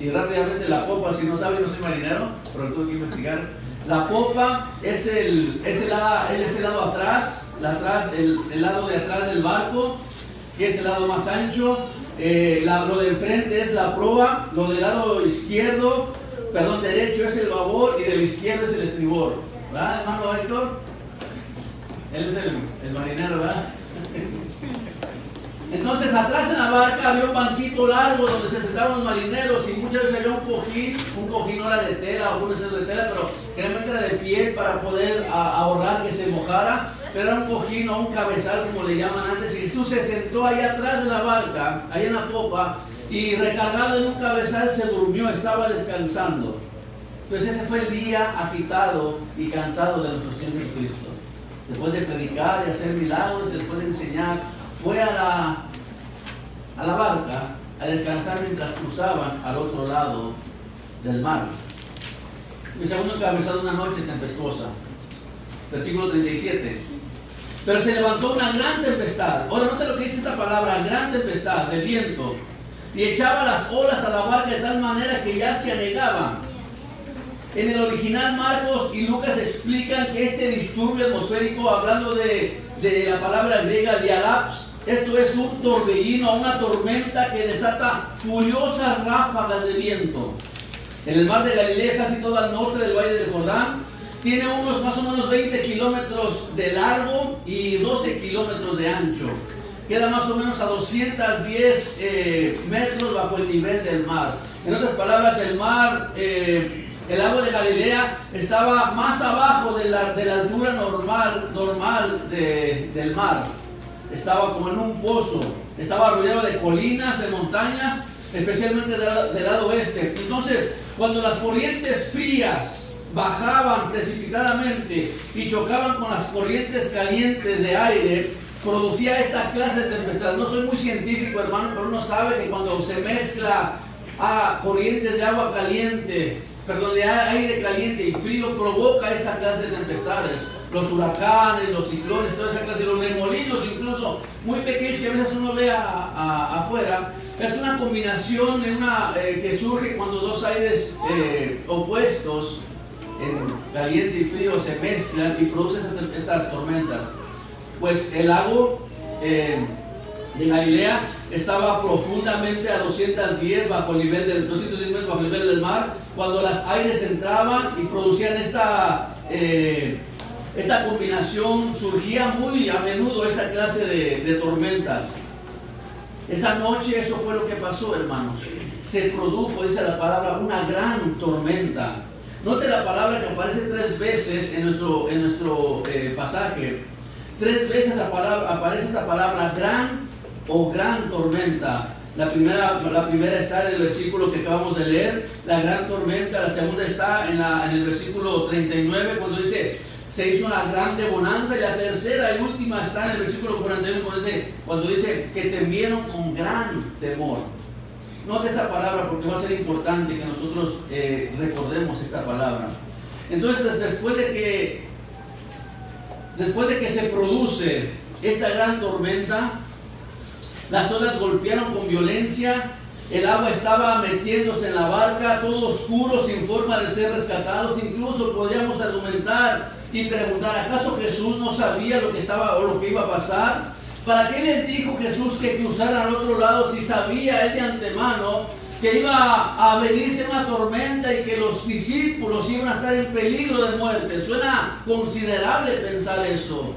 D: Y rápidamente, la popa, si no saben, no soy marinero, pero tuve que investigar. La popa es el lado atrás, el lado de atrás del barco, que es el lado más ancho. Lo de enfrente es la proa, lo del lado derecho es el babor, y del izquierdo es el estribor. ¿Verdad, hermano Héctor? Él es el marinero, ¿verdad? Entonces, atrás en la barca había un banquito largo donde se sentaban los marineros, y muchas veces había un cojín no era de tela, algunos eran de tela, pero generalmente era de piel para poder ahorrar que se mojara, pero era un cojín o un cabezal, como le llaman antes, y Jesús se sentó ahí atrás de la barca, ahí en la popa, y recargado en un cabezal se durmió, estaba descansando. Entonces ese fue el día agitado y cansado de nuestro Señor Jesucristo. Después de predicar y hacer milagros, después de enseñar, fue a la barca a descansar mientras cruzaban al otro lado del mar. Mi segundo encabezado: una noche tempestuosa. Versículo 37. Pero se levantó una gran tempestad. Ahora note lo que dice esta palabra: gran tempestad de viento, y echaba las olas a la barca de tal manera que ya se anegaban. En el original, Marcos y Lucas explican que este disturbio atmosférico, hablando de la palabra griega lialaps, Esto es un torbellino, una tormenta que desata furiosas ráfagas de viento. En el mar de Galilea, casi todo al norte del valle del Jordán, tiene unos más o menos 20 kilómetros de largo y 12 kilómetros de ancho. Queda más o menos a 210 metros bajo el nivel del mar. En otras palabras, el mar, el agua de Galilea estaba más abajo de la altura normal del mar. Estaba como en un pozo, estaba rodeado de colinas, de montañas, especialmente del lado oeste. Entonces, cuando las corrientes frías bajaban precipitadamente y chocaban con las corrientes calientes de aire, producía esta clase de tempestad. No soy muy científico, hermano, pero uno sabe que cuando se mezcla corrientes de agua caliente, de aire caliente y frío, provoca esta clase de tempestades. Los huracanes, los ciclones, toda esa clase, los remolinos incluso, muy pequeños que a veces uno ve afuera, es una combinación de que surge cuando dos aires opuestos, caliente y frío, se mezclan y producen estas tormentas. Pues el lago de Galilea estaba profundamente a 210 bajo el nivel del 210 metros bajo el nivel del mar, cuando los aires entraban y producían esta combinación. Surgía muy a menudo esta clase de tormentas. Esa noche eso fue lo que pasó, hermanos. Se produjo, dice la palabra, una gran tormenta. Note la palabra que aparece 3 veces en nuestro pasaje. 3 veces aparece esta palabra gran o gran tormenta. La primera está en el versículo que acabamos de leer, la gran tormenta. La segunda está en el versículo 39, cuando dice, se hizo una grande bonanza. Y la tercera y última está en el versículo 41, cuando dice que temieron con gran temor. Note esta palabra porque va a ser importante que nosotros recordemos esta palabra. Entonces, después de que se produce esta gran tormenta, las olas golpearon con violencia, el agua estaba metiéndose en la barca, todo oscuro, sin forma de ser rescatados. Incluso podríamos argumentar y preguntar, ¿acaso Jesús no sabía lo que iba a pasar? ¿Para qué les dijo Jesús que cruzaran al otro lado si sabía él de antemano que iba a venirse una tormenta y que los discípulos iban a estar en peligro de muerte? Suena considerable pensar eso.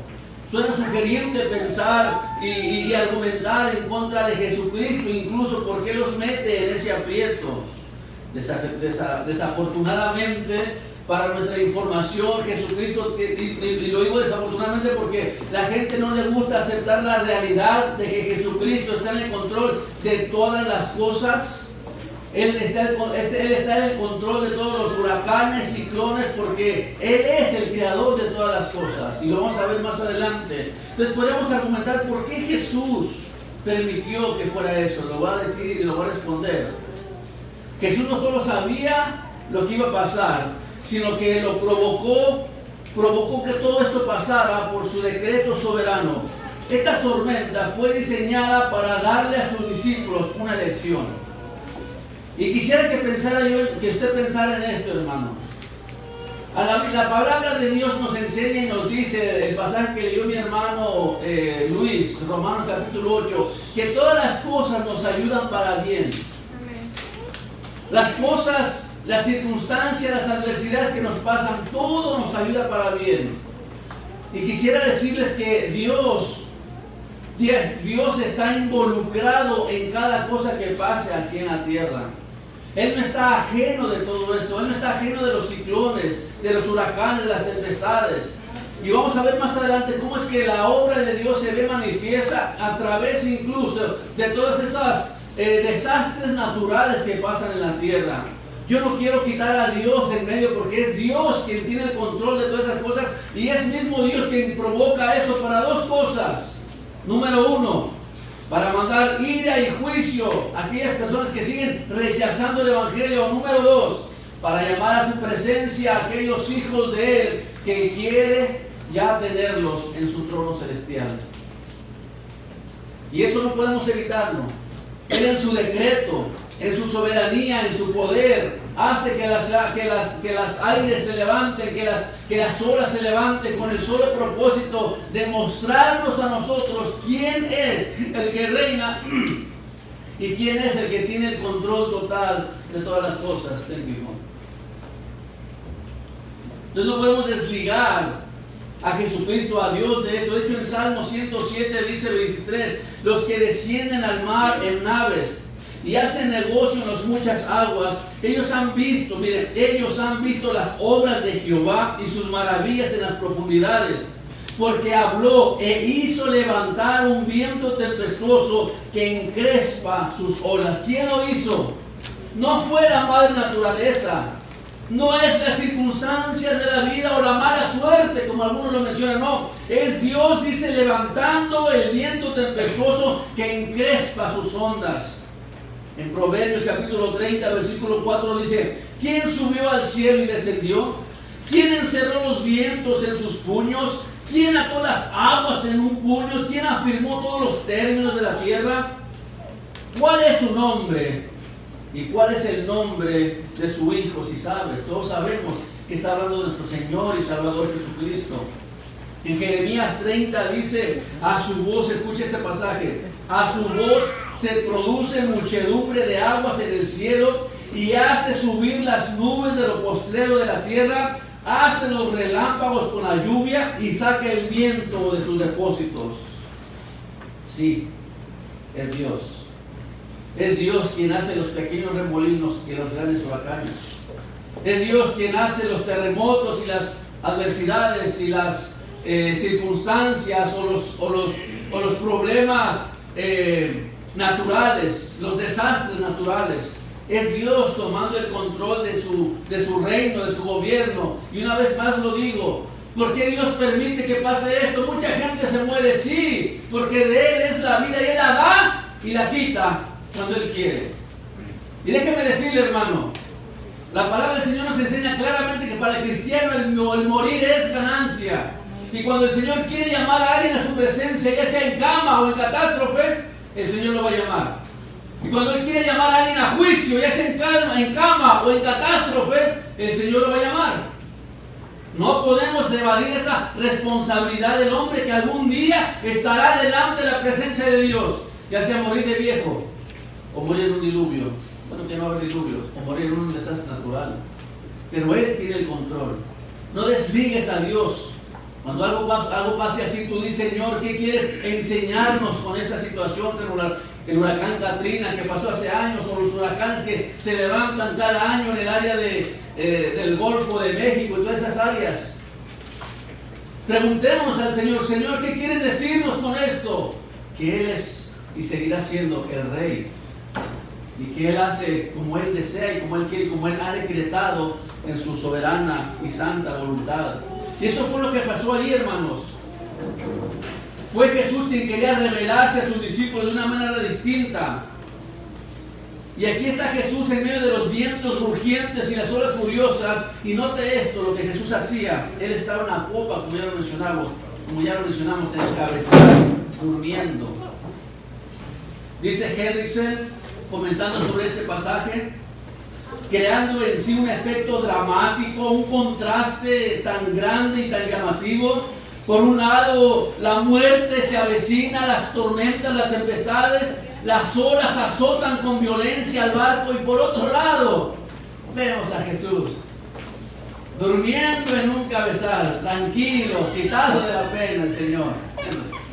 D: Suena sugerente pensar y argumentar en contra de Jesucristo, incluso porque los mete en ese aprieto. Desafortunadamente, para nuestra información, Jesucristo, y lo digo desafortunadamente porque la gente no le gusta aceptar la realidad de que Jesucristo está en el control de todas las cosas. Él está en el control de todos los huracanes, ciclones, porque Él es el creador de todas las cosas. Y lo vamos a ver más adelante. Entonces podemos argumentar por qué Jesús permitió que fuera eso. Lo voy a decir y lo voy a responder. Jesús no solo sabía lo que iba a pasar, sino que lo provocó que todo esto pasara por su decreto soberano. Esta tormenta fue diseñada para darle a sus discípulos una lección. Y quisiera que usted pensara en esto, hermano. La palabra de Dios nos enseña y nos dice, el pasaje que leyó mi hermano Luis, Romanos capítulo 8, que todas las cosas nos ayudan para bien. Las cosas, las circunstancias, las adversidades que nos pasan, todo nos ayuda para bien. Y quisiera decirles que Dios está involucrado en cada cosa que pase aquí en la tierra. Él no está ajeno de todo esto. Él no está ajeno de los ciclones, de los huracanes, de las tempestades. Y vamos a ver más adelante cómo es que la obra de Dios se ve manifiesta a través incluso de todas esas desastres naturales que pasan en la tierra. Yo no quiero quitar a Dios en medio, porque es Dios quien tiene el control de todas esas cosas, y es mismo Dios quien provoca eso para 2 cosas. Número 1, para mandar ira y juicio a aquellas personas que siguen rechazando el Evangelio. Número 2, para llamar a su presencia a aquellos hijos de Él que quiere ya tenerlos en su trono celestial. Y eso no podemos evitarlo. Él en su decreto, en su soberanía, en su poder, hace que las aires se levanten, que las olas se levanten con el solo propósito de mostrarnos a nosotros quién es el que reina y quién es el que tiene el control total de todas las cosas. Entonces no podemos desligar a Jesucristo, a Dios de esto. De hecho, en Salmo 107 dice 23, los que descienden al mar en naves y hacen negocio en las muchas aguas, ellos han visto las obras de Jehová y sus maravillas en las profundidades, porque habló e hizo levantar un viento tempestuoso que encrespa sus olas. ¿Quién lo hizo? No fue la madre naturaleza, no es las circunstancias de la vida o la mala suerte, como algunos lo mencionan, no. Es Dios, dice, levantando el viento tempestuoso que encrespa sus ondas. En Proverbios capítulo 30, versículo 4 dice, ¿quién subió al cielo y descendió? ¿Quién encerró los vientos en sus puños? ¿Quién ató las aguas en un puño? ¿Quién afirmó todos los términos de la tierra? ¿Cuál es su nombre? ¿Y cuál es el nombre de su Hijo? Si sabes, todos sabemos que está hablando de nuestro Señor y Salvador Jesucristo. En Jeremías 30 dice, a su voz, escucha este pasaje, a su voz se produce muchedumbre de aguas en el cielo y hace subir las nubes de lo postrero de la tierra, hace los relámpagos con la lluvia y saca el viento de sus depósitos. Sí, es Dios. Es Dios quien hace los pequeños remolinos y los grandes huracanes. Es Dios quien hace los terremotos y las adversidades y las circunstancias o los problemas naturales, los desastres naturales. Es Dios tomando el control de su reino, de su gobierno. Y una vez más lo digo, ¿por qué Dios permite que pase esto? Mucha gente se muere, sí, porque de Él es la vida y Él la da y la quita cuando Él quiere. Y déjeme decirle, hermano, la palabra del Señor nos enseña claramente que para el cristiano el morir es ganancia. Y cuando el Señor quiere llamar a alguien a su presencia, ya sea en cama o en catástrofe, el Señor lo va a llamar. Y cuando Él quiere llamar a alguien a juicio, ya sea en cama o en catástrofe, el Señor lo va a llamar. No podemos evadir esa responsabilidad del hombre que algún día estará delante de la presencia de Dios, ya sea morir de viejo o morir en un diluvio. Bueno, que no va a haber diluvios, o morir en un desastre natural. Pero Él tiene el control. No desligues a Dios. Cuando algo pase así, tú dices, Señor, ¿qué quieres enseñarnos con esta situación? El huracán Katrina que pasó hace años, o los huracanes que se levantan cada año en el área del Golfo de México y todas esas áreas. Preguntémonos al Señor, Señor, ¿qué quieres decirnos con esto? Que Él es y seguirá siendo el Rey. Y que Él hace como Él desea y como Él quiere, como Él ha decretado en su soberana y santa voluntad. Y eso fue lo que pasó allí, hermanos. Fue Jesús quien quería revelarse a sus discípulos de una manera distinta. Y aquí está Jesús en medio de los vientos rugientes y las olas furiosas. Y note esto, lo que Jesús hacía. Él estaba en la popa, como ya lo mencionamos en el cabezal, durmiendo. Dice Hendrickson, comentando sobre este pasaje, creando en sí un efecto dramático, un contraste tan grande y tan llamativo. Por un lado, la muerte se avecina, las tormentas, las tempestades, las olas azotan con violencia al barco, y por otro lado, vemos a Jesús durmiendo en un cabezal, tranquilo, quitado de la pena el Señor,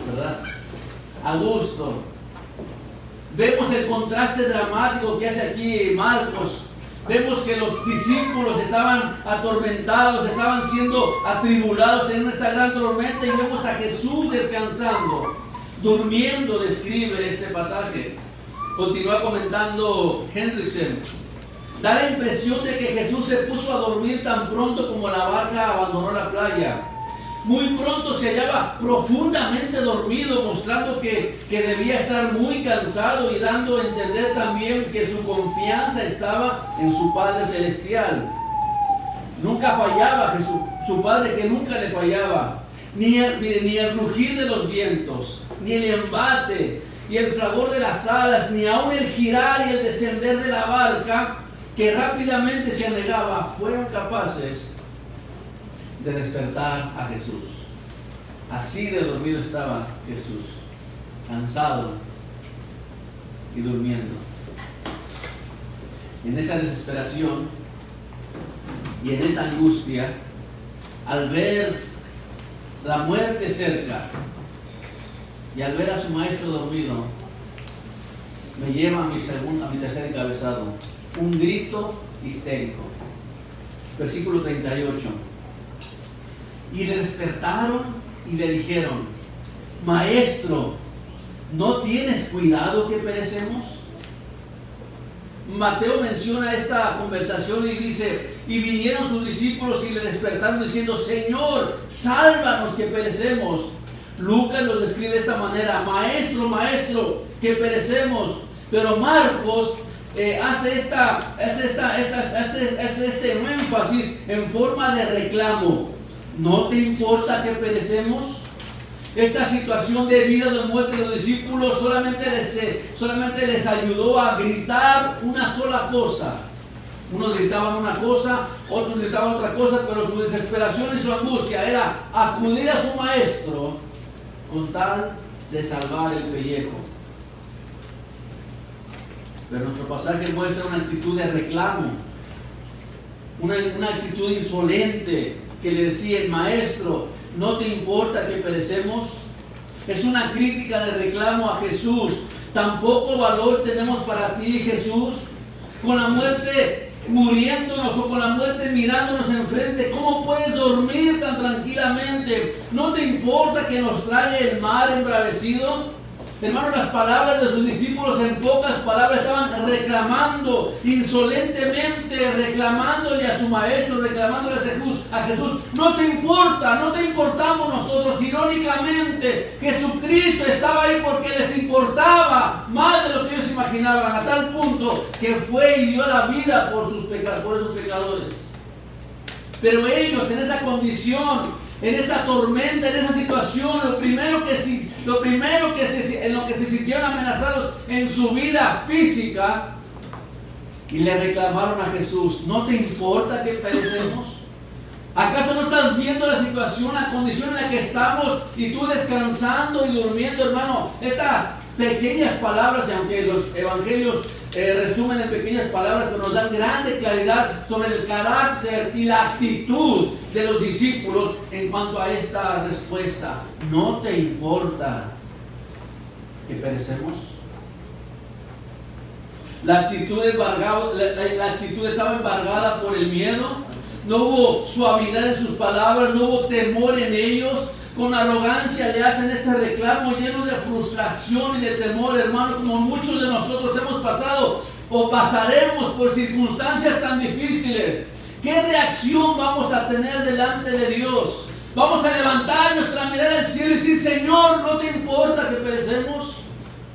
D: ¿verdad? A gusto. Vemos el contraste dramático que hace aquí Marcos. Vemos que los discípulos estaban atormentados, estaban siendo atribulados en esta gran tormenta, y vemos a Jesús descansando, durmiendo, describe este pasaje. Continúa comentando Hendrickson. Da la impresión de que Jesús se puso a dormir tan pronto como la barca abandonó la playa. Muy pronto se hallaba profundamente dormido, mostrando que debía estar muy cansado y dando a entender también que su confianza estaba en su Padre Celestial. Nunca fallaba Jesús, su Padre que nunca le fallaba. Ni el rugir de los vientos, ni el embate y el fragor de las alas, ni aún el girar y el descender de la barca que rápidamente se anegaba, fueron capaces de despertar a Jesús. Así de dormido estaba Jesús, cansado y durmiendo. En esa desesperación y en esa angustia, al ver la muerte cerca y al ver a su maestro dormido, me lleva a mi tercer encabezado, un grito histérico. Versículo 38. Y le despertaron y le dijeron: Maestro, ¿no tienes cuidado que perecemos? Mateo menciona esta conversación y dice: y vinieron sus discípulos y le despertaron diciendo: Señor, sálvanos que perecemos. Lucas los describe de esta manera: Maestro, maestro, que perecemos. Pero Marcos hace este énfasis en forma de reclamo. ¿No te importa que perecemos? Esta situación de vida o de muerte de los discípulos solamente les ayudó a gritar una sola cosa. Unos gritaban una cosa, otros gritaban otra cosa, pero su desesperación y su angustia era acudir a su maestro con tal de salvar el pellejo. Pero nuestro pasaje muestra una actitud de reclamo, una actitud insolente, que le decía: Maestro, ¿no te importa que perecemos? Es una crítica de reclamo a Jesús. ¿Tan poco valor tenemos para ti, Jesús? Con la muerte muriéndonos o con la muerte mirándonos enfrente, ¿cómo puedes dormir tan tranquilamente? ¿No te importa que nos trague el mar embravecido? Hermano, las palabras de sus discípulos en pocas palabras estaban reclamando insolentemente, reclamándole a su maestro, reclamándole a Jesús: no te importa, no te importamos nosotros. Irónicamente, Jesucristo estaba ahí porque les importaba más de lo que ellos imaginaban, a tal punto que fue y dio la vida por esos pecadores. Pero ellos, en esa condición, en esa tormenta, en esa situación, en lo que se sintieron amenazados en su vida física, y le reclamaron a Jesús: ¿no te importa que perecemos? ¿Acaso no estás viendo la situación, la condición en la que estamos, y tú descansando y durmiendo, hermano? Estas pequeñas palabras, aunque los evangelios resumen en pequeñas palabras, pero nos dan grande claridad sobre el carácter y la actitud de los discípulos en cuanto a esta respuesta: ¿no te importa que perecemos? La actitud estaba embargada por el miedo. No hubo suavidad en sus palabras, no hubo temor en ellos. Con arrogancia le hacen este reclamo, lleno de frustración y de temor, hermano, como muchos de nosotros hemos pasado o pasaremos por circunstancias tan difíciles. ¿Qué reacción vamos a tener delante de Dios? ¿Vamos a levantar nuestra mirada al cielo y decir: Señor, ¿no te importa que perecemos?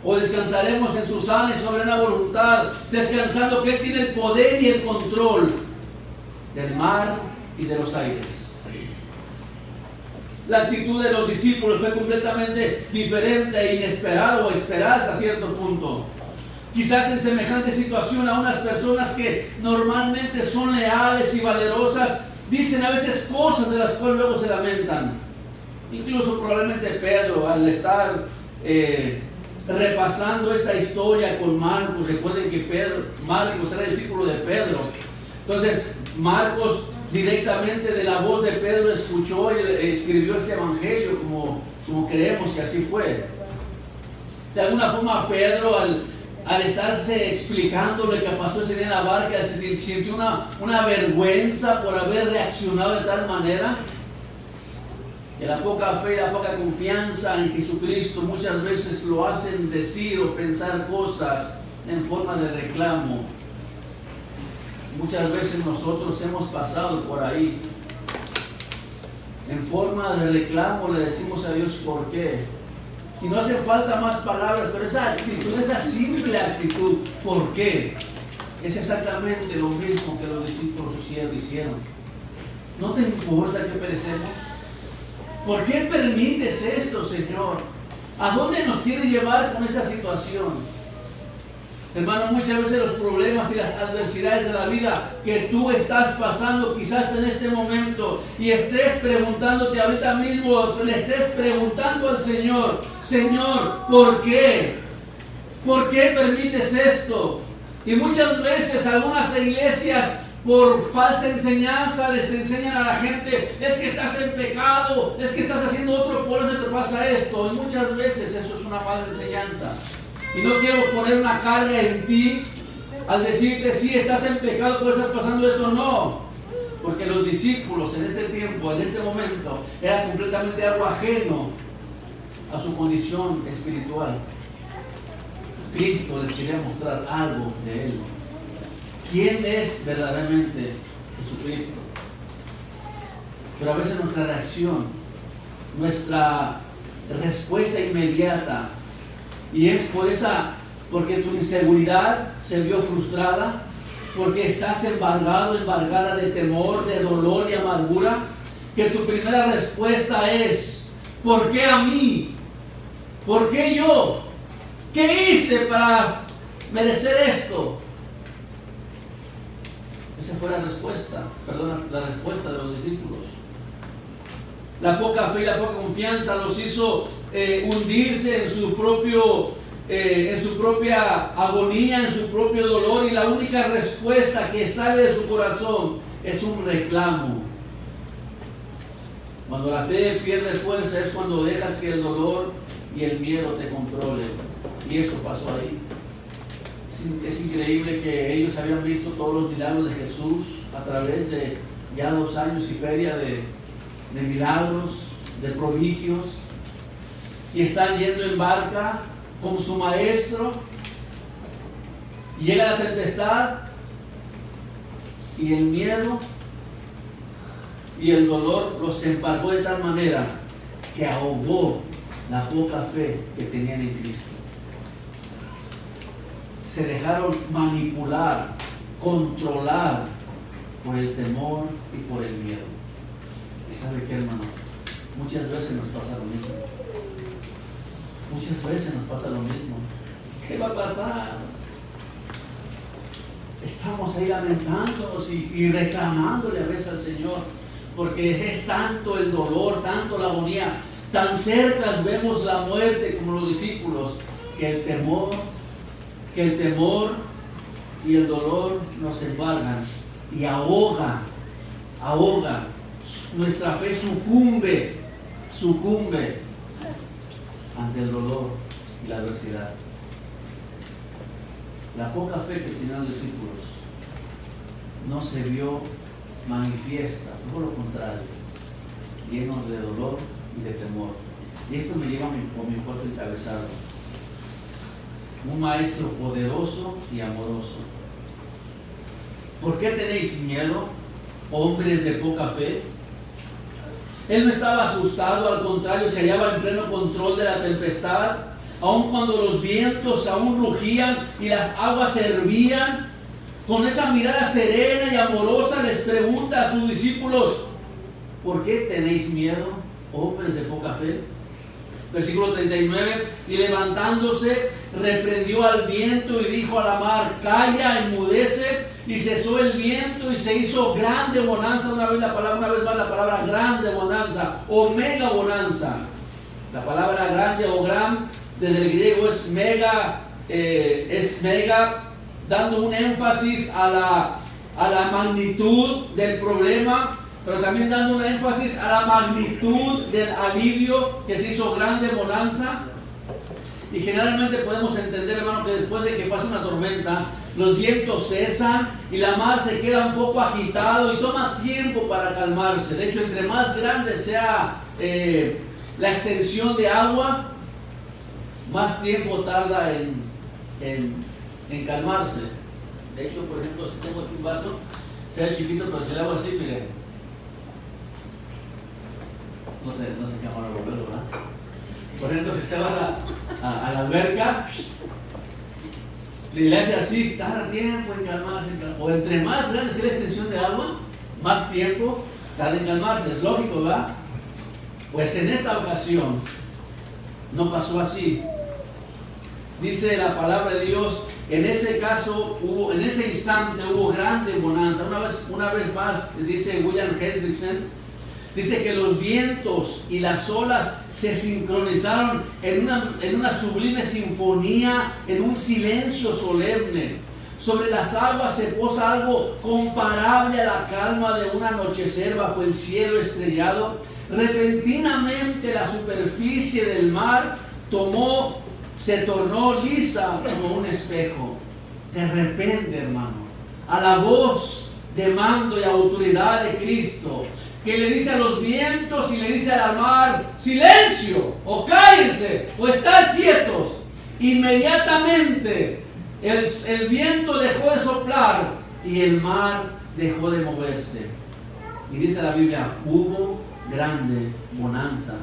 D: ¿O descansaremos en su sana y soberana voluntad, descansando que Él tiene el poder y el control del mar y de los aires? La actitud de los discípulos fue completamente diferente e inesperada o esperada hasta cierto punto. Quizás en semejante situación a unas personas que normalmente son leales y valerosas dicen a veces cosas de las cuales luego se lamentan. Incluso probablemente Pedro, al estar repasando esta historia con Marcos, recuerden que Marcos era discípulo de Pedro. Entonces Marcos directamente de la voz de Pedro escuchó y escribió este evangelio como creemos que así fue. De alguna forma Pedro, al estarse explicando lo que pasó ese día en la barca, se sintió una vergüenza por haber reaccionado de tal manera. Que la poca fe, la poca confianza en Jesucristo muchas veces lo hacen decir o pensar cosas en forma de reclamo. Muchas veces nosotros hemos pasado por ahí. En forma de reclamo le decimos a Dios por qué. Y no hace falta más palabras, pero esa actitud, esa simple actitud, ¿por qué? Es exactamente lo mismo que los discípulos hicieron. ¿No te importa que perecemos? ¿Por qué permites esto, Señor? ¿A dónde nos quieres llevar con esta situación? Hermano, muchas veces los problemas y las adversidades de la vida que tú estás pasando quizás en este momento y estés preguntándote ahorita mismo, le estés preguntando al Señor, Señor, ¿por qué? ¿Por qué permites esto? Y muchas veces algunas iglesias por falsa enseñanza les enseñan a la gente, es que estás en pecado, es que estás haciendo otro, por eso te pasa esto. Y muchas veces eso es una mala enseñanza. Y no quiero poner una carga en ti al decirte, sí, estás en pecado, por eso estás pasando esto. No, porque los discípulos en este tiempo, en este momento, era completamente algo ajeno a su condición espiritual. Cristo les quería mostrar algo de Él. ¿Quién es verdaderamente Jesucristo? Pero a veces nuestra reacción, nuestra respuesta inmediata, y es porque tu inseguridad se vio frustrada, porque estás embargada de temor, de dolor y amargura, que tu primera respuesta es, ¿por qué a mí? ¿Por qué yo? ¿Qué hice para merecer esto? Esa fue la respuesta de los discípulos. La poca fe y la poca confianza los hizo hundirse en su propia agonía, en su propio dolor, y la única respuesta que sale de su corazón es un reclamo. Cuando la fe pierde fuerza es cuando dejas que el dolor y el miedo te controlen, y eso pasó ahí. Es increíble que ellos habían visto todos los milagros de Jesús a través de ya 2 años y feria de milagros, de prodigios, y están yendo en barca con su maestro, y llega la tempestad y el miedo y el dolor los embargó de tal manera que ahogó la poca fe que tenían en Cristo. Se dejaron manipular, controlar por el temor y por el miedo. ¿Y sabe qué, hermano? Muchas veces nos pasa lo mismo. Muchas veces nos pasa lo mismo. ¿Qué va a pasar? Estamos ahí lamentándonos y reclamándole a veces al Señor, porque es tanto el dolor, tanto la agonía, tan cerca vemos la muerte como los discípulos, que el temor y el dolor nos embargan y ahoga. Nuestra fe sucumbe ante el dolor y la adversidad. La poca fe que tenían los discípulos no se vio manifiesta, todo lo contrario, llenos de dolor y de temor. Y esto me lleva a mi cuarto encabezado: un maestro poderoso y amoroso. ¿Por qué tenéis miedo, hombres de poca fe? Él no estaba asustado, al contrario, se hallaba en pleno control de la tempestad, aun cuando los vientos aún rugían y las aguas se hervían. Con esa mirada serena y amorosa les pregunta a sus discípulos: ¿por qué tenéis miedo, hombres de poca fe? Versículo 39, y levantándose, reprendió al viento y dijo a la mar: calla, enmudece. Y cesó el viento y se hizo grande bonanza. Una vez más la palabra grande bonanza, o mega bonanza. La palabra grande o gran desde el griego es mega, dando un énfasis a la magnitud del problema, pero también dando un énfasis a la magnitud del alivio, que se hizo grande bonanza. Y generalmente podemos entender, hermano, que después de que pasa una tormenta, los vientos cesan y la mar se queda un poco agitado y toma tiempo para calmarse. De hecho, entre más grande sea la extensión de agua, más tiempo tarda en calmarse. De hecho, por ejemplo, si tengo aquí un vaso, sea chiquito, pero si le hago así, mire, no sé qué ahora lo veo, ¿verdad? Por ejemplo, si usted va a la alberca, le hace así, tarda tiempo en calmarse, o entre más grande sea la extensión de agua, más tiempo tarda en calmarse. Es lógico, ¿verdad? Pues en esta ocasión no pasó así. Dice la palabra de Dios En ese caso, en ese instante hubo grande bonanza. Una vez más, dice William Hendrickson, dice que los vientos y las olas se sincronizaron en una sublime sinfonía, en un silencio solemne. Sobre las aguas se posa algo comparable a la calma de un anochecer bajo el cielo estrellado. Repentinamente la superficie del mar se tornó lisa como un espejo. De repente, hermano, a la voz de mando y autoridad de Cristo, que le dice a los vientos y le dice al mar: silencio, o cállense, o estad quietos. Inmediatamente el viento dejó de soplar y el mar dejó de moverse. Y dice la Biblia: hubo grande bonanza.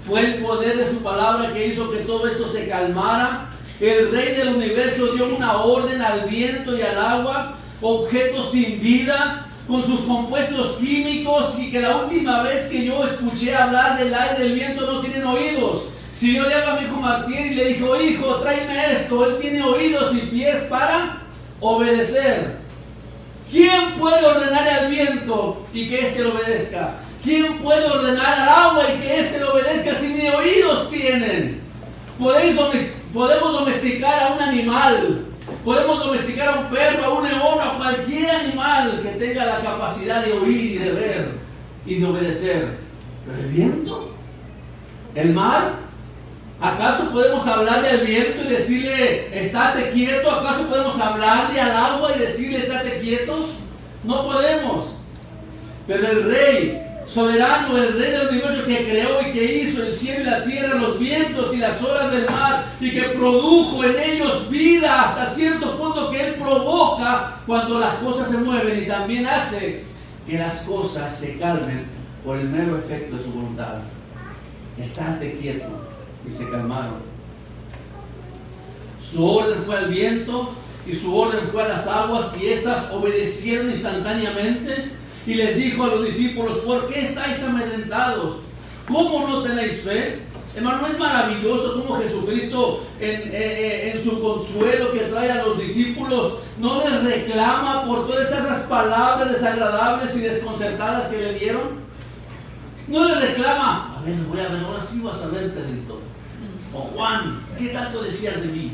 D: Fue el poder de su palabra que hizo que todo esto se calmara. El Rey del universo dio una orden al viento y al agua, objetos sin vida, con sus compuestos químicos, y que la última vez que yo escuché hablar del aire y del viento no tienen oídos. Si yo le hablo a mi hijo Martín y le dijo: hijo, tráeme esto, él tiene oídos y pies para obedecer. ¿Quién puede ordenar al viento y que éste lo obedezca? ¿Quién puede ordenar al agua y que éste lo obedezca si ni oídos tienen? Podemos domesticar a un animal, podemos domesticar a un perro, a un león, a cualquier animal que tenga la capacidad de oír y de ver y de obedecer. ¿Pero el viento? ¿El mar? ¿Acaso podemos hablarle al viento y decirle: estate quieto? ¿Acaso podemos hablarle al agua y decirle: estate quieto? No podemos. Pero el Rey soberano, el Rey del universo, que creó y que hizo el cielo y la tierra, los vientos y las olas del mar, y que produjo en ellos vida hasta cierto punto, que Él provoca cuando las cosas se mueven, y también hace que las cosas se calmen por el mero efecto de su voluntad. Estate quieto. Y se calmaron. Su orden fue al viento y su orden fue a las aguas, y éstas obedecieron instantáneamente. Y les dijo a los discípulos: ¿por qué estáis amedrentados? ¿Cómo no tenéis fe? Hermano, ¿no es maravilloso cómo Jesucristo en su consuelo que trae a los discípulos no les reclama por todas esas palabras desagradables y desconcertadas que le dieron? No les reclama: a ver, voy a ver, ahora sí vas a ver, Pedrito. O Juan, ¿qué tanto decías de mí?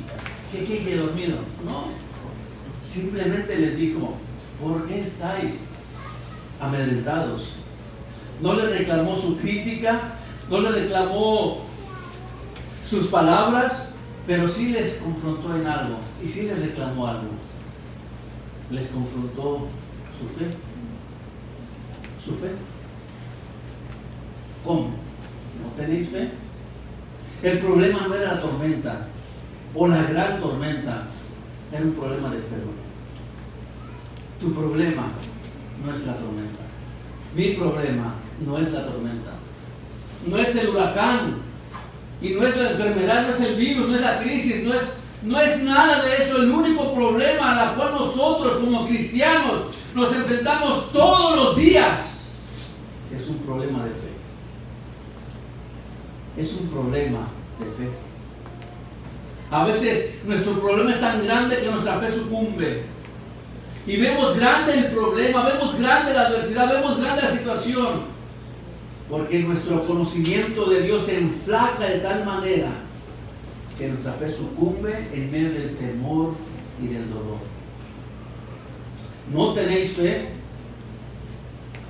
D: ¿Qué dormido? No. Simplemente les dijo: ¿por qué estáis amedrentados? No les reclamó su crítica, no les reclamó sus palabras, pero sí les confrontó en algo, y sí les reclamó algo. Les confrontó su fe. Su fe. ¿Cómo? ¿No tenéis fe? El problema no era la tormenta o la gran tormenta, era un problema de fe. Tu problema no es la tormenta. Mi problema no es la tormenta. No es el huracán, y no es la enfermedad, no es el virus, no es la crisis, no es nada de eso. El único problema al cual nosotros como cristianos nos enfrentamos todos los días es un problema de fe. Es un problema de fe. A veces nuestro problema es tan grande que nuestra fe sucumbe. Y vemos grande el problema, vemos grande la adversidad, vemos grande la situación. Porque nuestro conocimiento de Dios se enflaca de tal manera que nuestra fe sucumbe en medio del temor y del dolor. ¿No tenéis fe?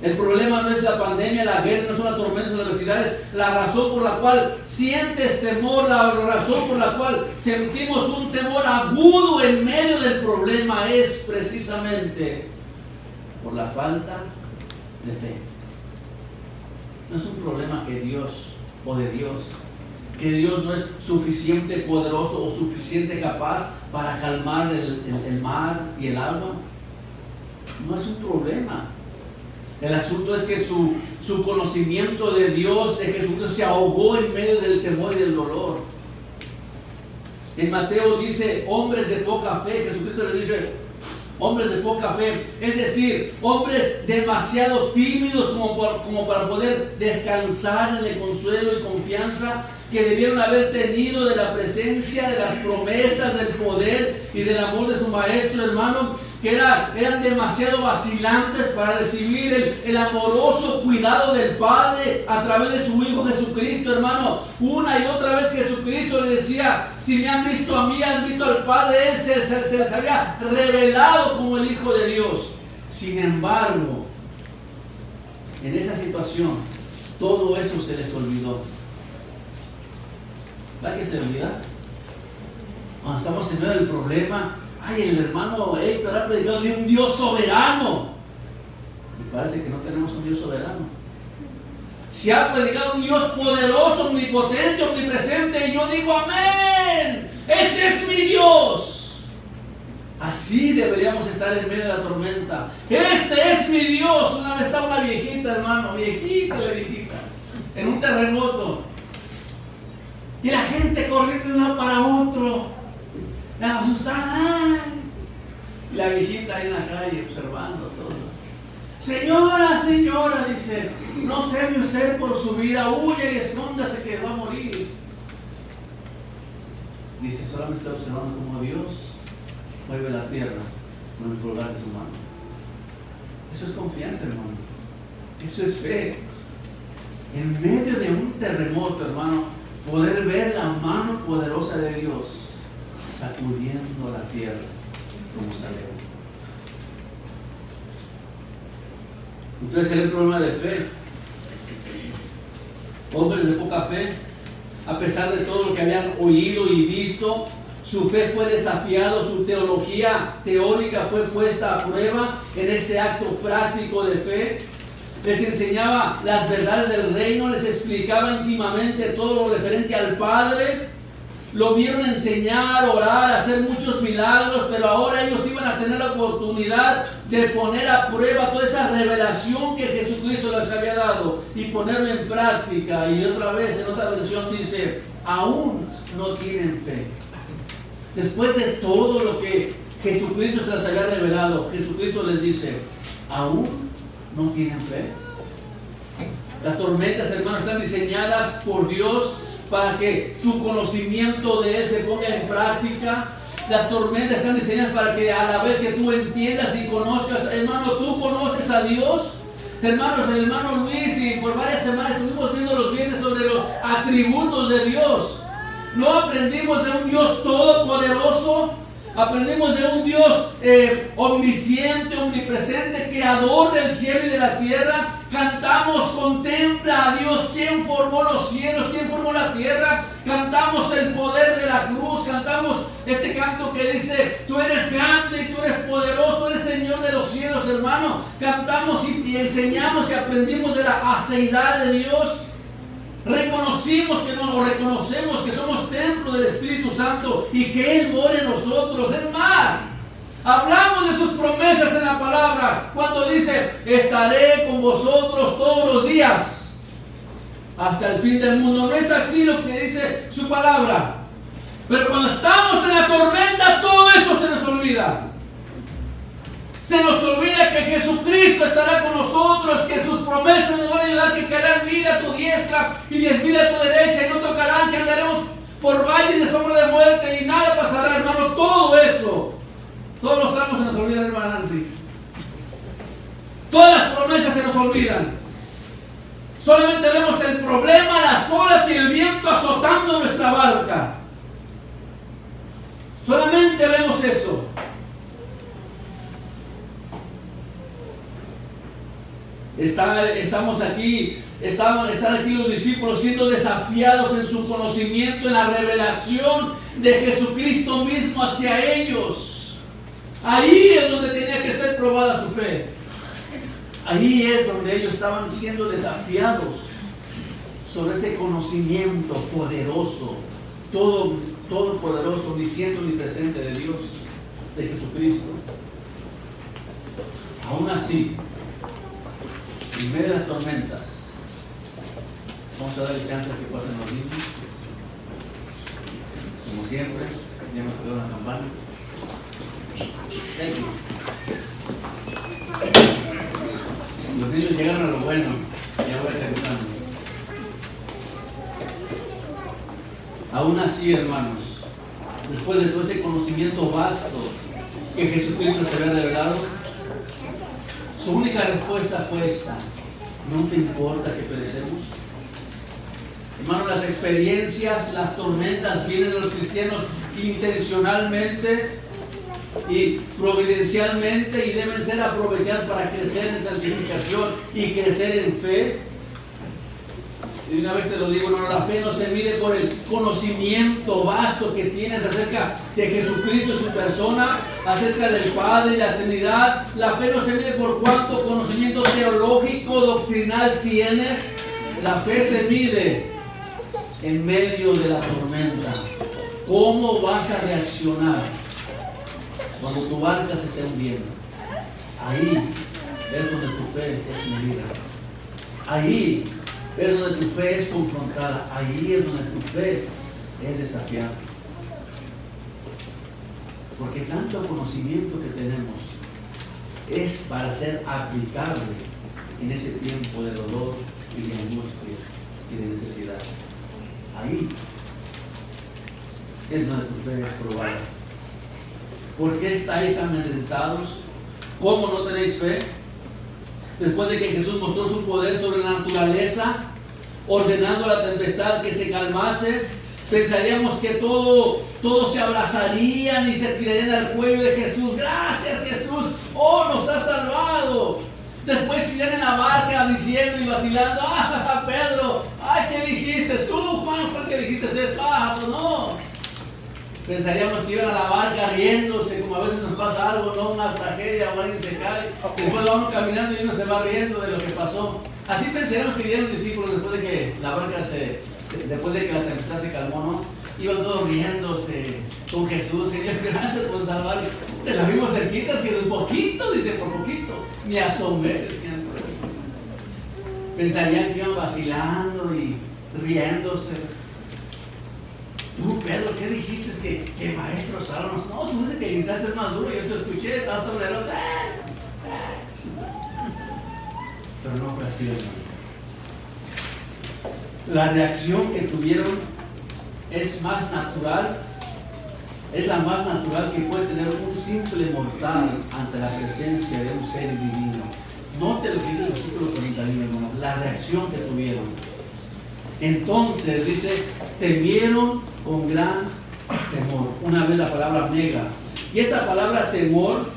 D: El problema no es la pandemia, la guerra, no son las tormentas, las adversidades. La razón por la cual sientes temor, la razón por la cual sentimos un temor agudo en medio del problema, es precisamente por la falta de fe. No es un problema que Dios no es suficiente poderoso o suficiente capaz para calmar el mar y el agua. No es un problema. El asunto es que su conocimiento de Dios, de Jesucristo, se ahogó en medio del temor y del dolor. En Mateo dice: hombres de poca fe. Jesucristo le dice: hombres de poca fe, es decir, hombres demasiado tímidos como para poder descansar en el consuelo y confianza que debieron haber tenido de la presencia, de las promesas, del poder y del amor de su maestro, hermano, que eran demasiado vacilantes para recibir el amoroso cuidado del Padre a través de su Hijo Jesucristo, hermano. Una y otra vez Jesucristo le decía: si me han visto a mí, han visto al Padre. Él se les había revelado como el Hijo de Dios. Sin embargo, en esa situación, todo eso se les olvidó. ¿Verdad que se olvida? Cuando estamos en medio del problema, ay, el hermano Héctor ha predicado de un Dios soberano. Y parece que no tenemos un Dios soberano. Se ha predicado un Dios poderoso, omnipotente, omnipresente, y yo digo amén. Ese es mi Dios. Así deberíamos estar en medio de la tormenta. Este es mi Dios. Una vez estaba una viejita, hermano, viejita, en un terremoto. Y la gente corriendo de un lado para otro, asustada. Y la viejita ahí en la calle observando todo. Señora, señora, dice, no teme usted por su vida, huye y escóndase que va a morir. Dice, solamente está observando cómo Dios mueve la tierra con el pulgar de su mano. Eso es confianza, hermano. Eso es fe. En medio de un terremoto, hermano, poder ver la mano poderosa de Dios sacudiendo la tierra como salió. Entonces era el problema de fe. Hombres de poca fe, a pesar de todo lo que habían oído y visto, su fe fue desafiada, su teología teórica fue puesta a prueba en este acto práctico de fe. Les enseñaba las verdades del reino, les explicaba íntimamente todo lo referente al Padre. Lo vieron enseñar, orar, hacer muchos milagros, pero ahora ellos iban a tener la oportunidad de poner a prueba toda esa revelación que Jesucristo les había dado y ponerlo en práctica. Y otra vez, en otra versión dice, aún no tienen fe. Después de todo lo que Jesucristo se les había revelado, Jesucristo les dice, aún no tienen fe. Las tormentas, hermanos, están diseñadas por Dios para que tu conocimiento de Él se ponga en práctica. Las tormentas están diseñadas para que a la vez que tú entiendas y conozcas, hermano, tú conoces a Dios. Hermanos, el hermano Luis y por varias semanas estuvimos viendo los viernes sobre los atributos de Dios. No aprendimos de un Dios todopoderoso. Aprendimos de un Dios omnisciente, omnipresente, creador del cielo y de la tierra. Cantamos, contempla a Dios, quien formó los cielos, quien formó la tierra. Cantamos el poder de la cruz, cantamos ese canto que dice, tú eres grande y tú eres poderoso, eres Señor de los cielos, hermano. Cantamos y enseñamos y aprendimos de la aceidad de Dios. Reconocemos que somos templo del Espíritu Santo y que Él mora en nosotros. Es más, hablamos de sus promesas en la palabra cuando dice, estaré con vosotros todos los días hasta el fin del mundo. No es así lo que dice su palabra, pero cuando estamos en la tormenta todo eso se nos olvida. Se nos olvida que Jesucristo estará con nosotros, que sus promesas nos van a ayudar, que caerán 1000 a tu diestra y 10,000 a tu derecha y no tocarán, que andaremos por valles de sombra de muerte y nada pasará, hermano. Todo eso, todos los salmos se nos olvidan, hermana Nancy. Todas las promesas se nos olvidan. Solamente vemos el problema, las olas y el viento azotando nuestra barca. Solamente vemos eso. Están aquí los discípulos siendo desafiados en su conocimiento, en la revelación de Jesucristo mismo hacia ellos. Ahí es donde tenía que ser probada su fe. Ahí es donde ellos estaban siendo desafiados sobre ese conocimiento poderoso, todopoderoso, omnisciente, omnipresente de Dios, de Jesucristo. Aún así, en medio de las tormentas, vamos a darle chance a que pasen los niños. Como siempre, ya me tocó una campana. Thank you. Los niños llegaron a lo bueno. Ya voy aterrizando. Aún así, hermanos, después de todo ese conocimiento vasto que Jesucristo se había revelado, su única respuesta fue esta: ¿no te importa que perecemos? Hermanos, las experiencias, las tormentas vienen a los cristianos intencionalmente y providencialmente, y deben ser aprovechadas para crecer en santificación y crecer en fe. Y una vez te lo digo, no, la fe no se mide por el conocimiento vasto que tienes acerca de Jesucristo y su persona, acerca del Padre y la Trinidad. La fe no se mide por cuánto conocimiento teológico, doctrinal tienes. La fe se mide en medio de la tormenta. ¿Cómo vas a reaccionar cuando tu barca se esté hundiendo? Ahí es donde tu fe es medida. Ahí es donde tu fe es confrontada. Ahí es donde tu fe es desafiada. Porque tanto conocimiento que tenemos es para ser aplicable en ese tiempo de dolor y de angustia y de necesidad. Ahí es donde tu fe es probada. ¿Por qué estáis amedrentados? ¿Cómo no tenéis fe? Después de que Jesús mostró su poder sobre la naturaleza, ordenando a la tempestad que se calmase, pensaríamos que todos se abrazarían y se tirarían al cuello de Jesús. Gracias, Jesús, oh, nos has salvado. Después irían en la barca diciendo y vacilando: ah, Pedro, ay, ¿qué dijiste? Tú, Juan, fue el que dijiste ser pájaro. No. Pensaríamos que iban a la barca riéndose, como a veces nos pasa algo, ¿no? Una tragedia, o alguien se cae, después va uno caminando y uno se va riendo de lo que pasó. Así pensaríamos que irían los discípulos después de que la barca después de que la tempestad se calmó, ¿no? Iban todos riéndose con Jesús: Señor, gracias por salvarme. Te la vimos cerquita, que un poquito, dice, por poquito, me asombré, decían por ahí. Pensarían que iban vacilando y riéndose. Tú, Pedro, ¿qué dijiste? Que maestro, salvos. No, tú dices que gritaste más duro, yo te escuché, estabas todo nervioso. Pero no fue así, hermano. La reacción que tuvieron es más natural, es la más natural que puede tener un simple mortal ante la presencia de un ser divino. Note lo que dice el versículo 41, hermano, la reacción que tuvieron. Entonces dice: temieron con gran temor. Una vez la palabra mega. Y esta palabra temor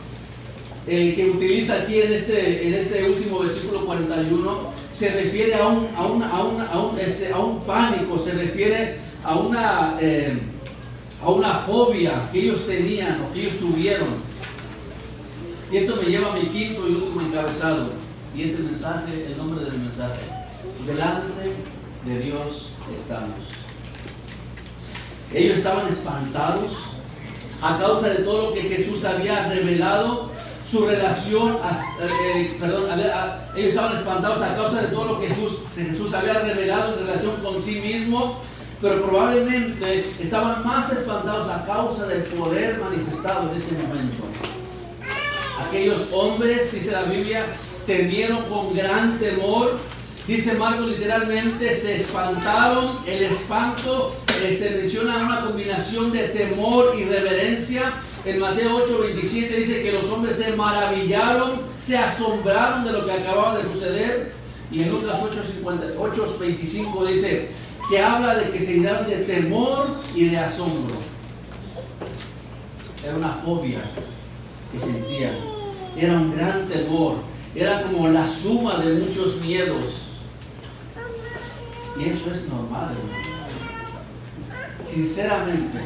D: que utiliza aquí en este último versículo 41 se refiere a un pánico, se refiere a una fobia que ellos tenían o que ellos tuvieron. Y esto me lleva a mi quinto y último encabezado, y es el mensaje, el nombre del mensaje: delante de Dios estamos. Ellos estaban espantados a causa de todo lo que Jesús había revelado, su relación, ellos estaban espantados a causa de todo lo que Jesús había revelado en relación con sí mismo, pero probablemente estaban más espantados a causa del poder manifestado en ese momento. Aquellos hombres, dice la Biblia, temieron con gran temor. Dice Marcos literalmente: se espantaron. El espanto se menciona una combinación de temor y reverencia. En Mateo 8:27 dice que los hombres se maravillaron, se asombraron de lo que acababa de suceder. Y en Lucas 8:25 dice que habla de que se llenaron de temor y de asombro. Era una fobia que sentían, era un gran temor, era como la suma de muchos miedos. Y eso es normal, hermano. Sinceramente,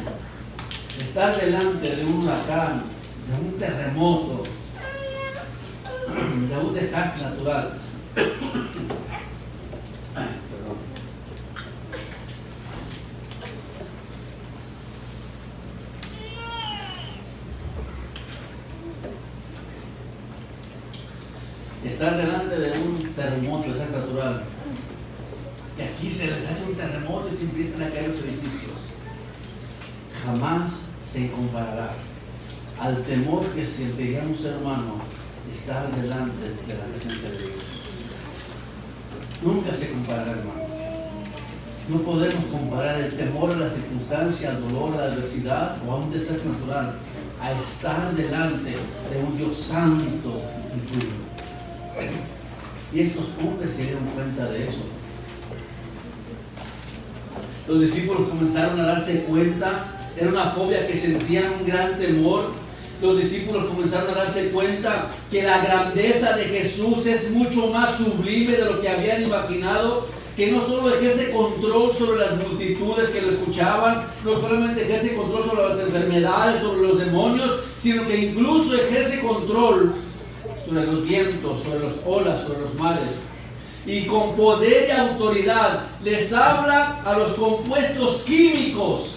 D: estar delante de un huracán, de un terremoto, de un desastre natural. Estar delante de un terremoto, desastre natural, que aquí se les hace un terremoto y se empiezan a caer los edificios, jamás se comparará al temor que sentiría un ser humano estar delante de la presencia de Dios. Nunca se comparará, hermano. No podemos comparar el temor a la circunstancia, al dolor, a la adversidad o a un desastre natural a estar delante de un Dios santo y puro. Y estos hombres se dieron cuenta de eso. Los discípulos comenzaron a darse cuenta, era una fobia que sentían, un gran temor. Los discípulos comenzaron a darse cuenta que la grandeza de Jesús es mucho más sublime de lo que habían imaginado, que no solo ejerce control sobre las multitudes que lo escuchaban, no solamente ejerce control sobre las enfermedades, sobre los demonios, sino que incluso ejerce control sobre los vientos, sobre las olas, sobre los mares. Y con poder y autoridad les habla a los compuestos químicos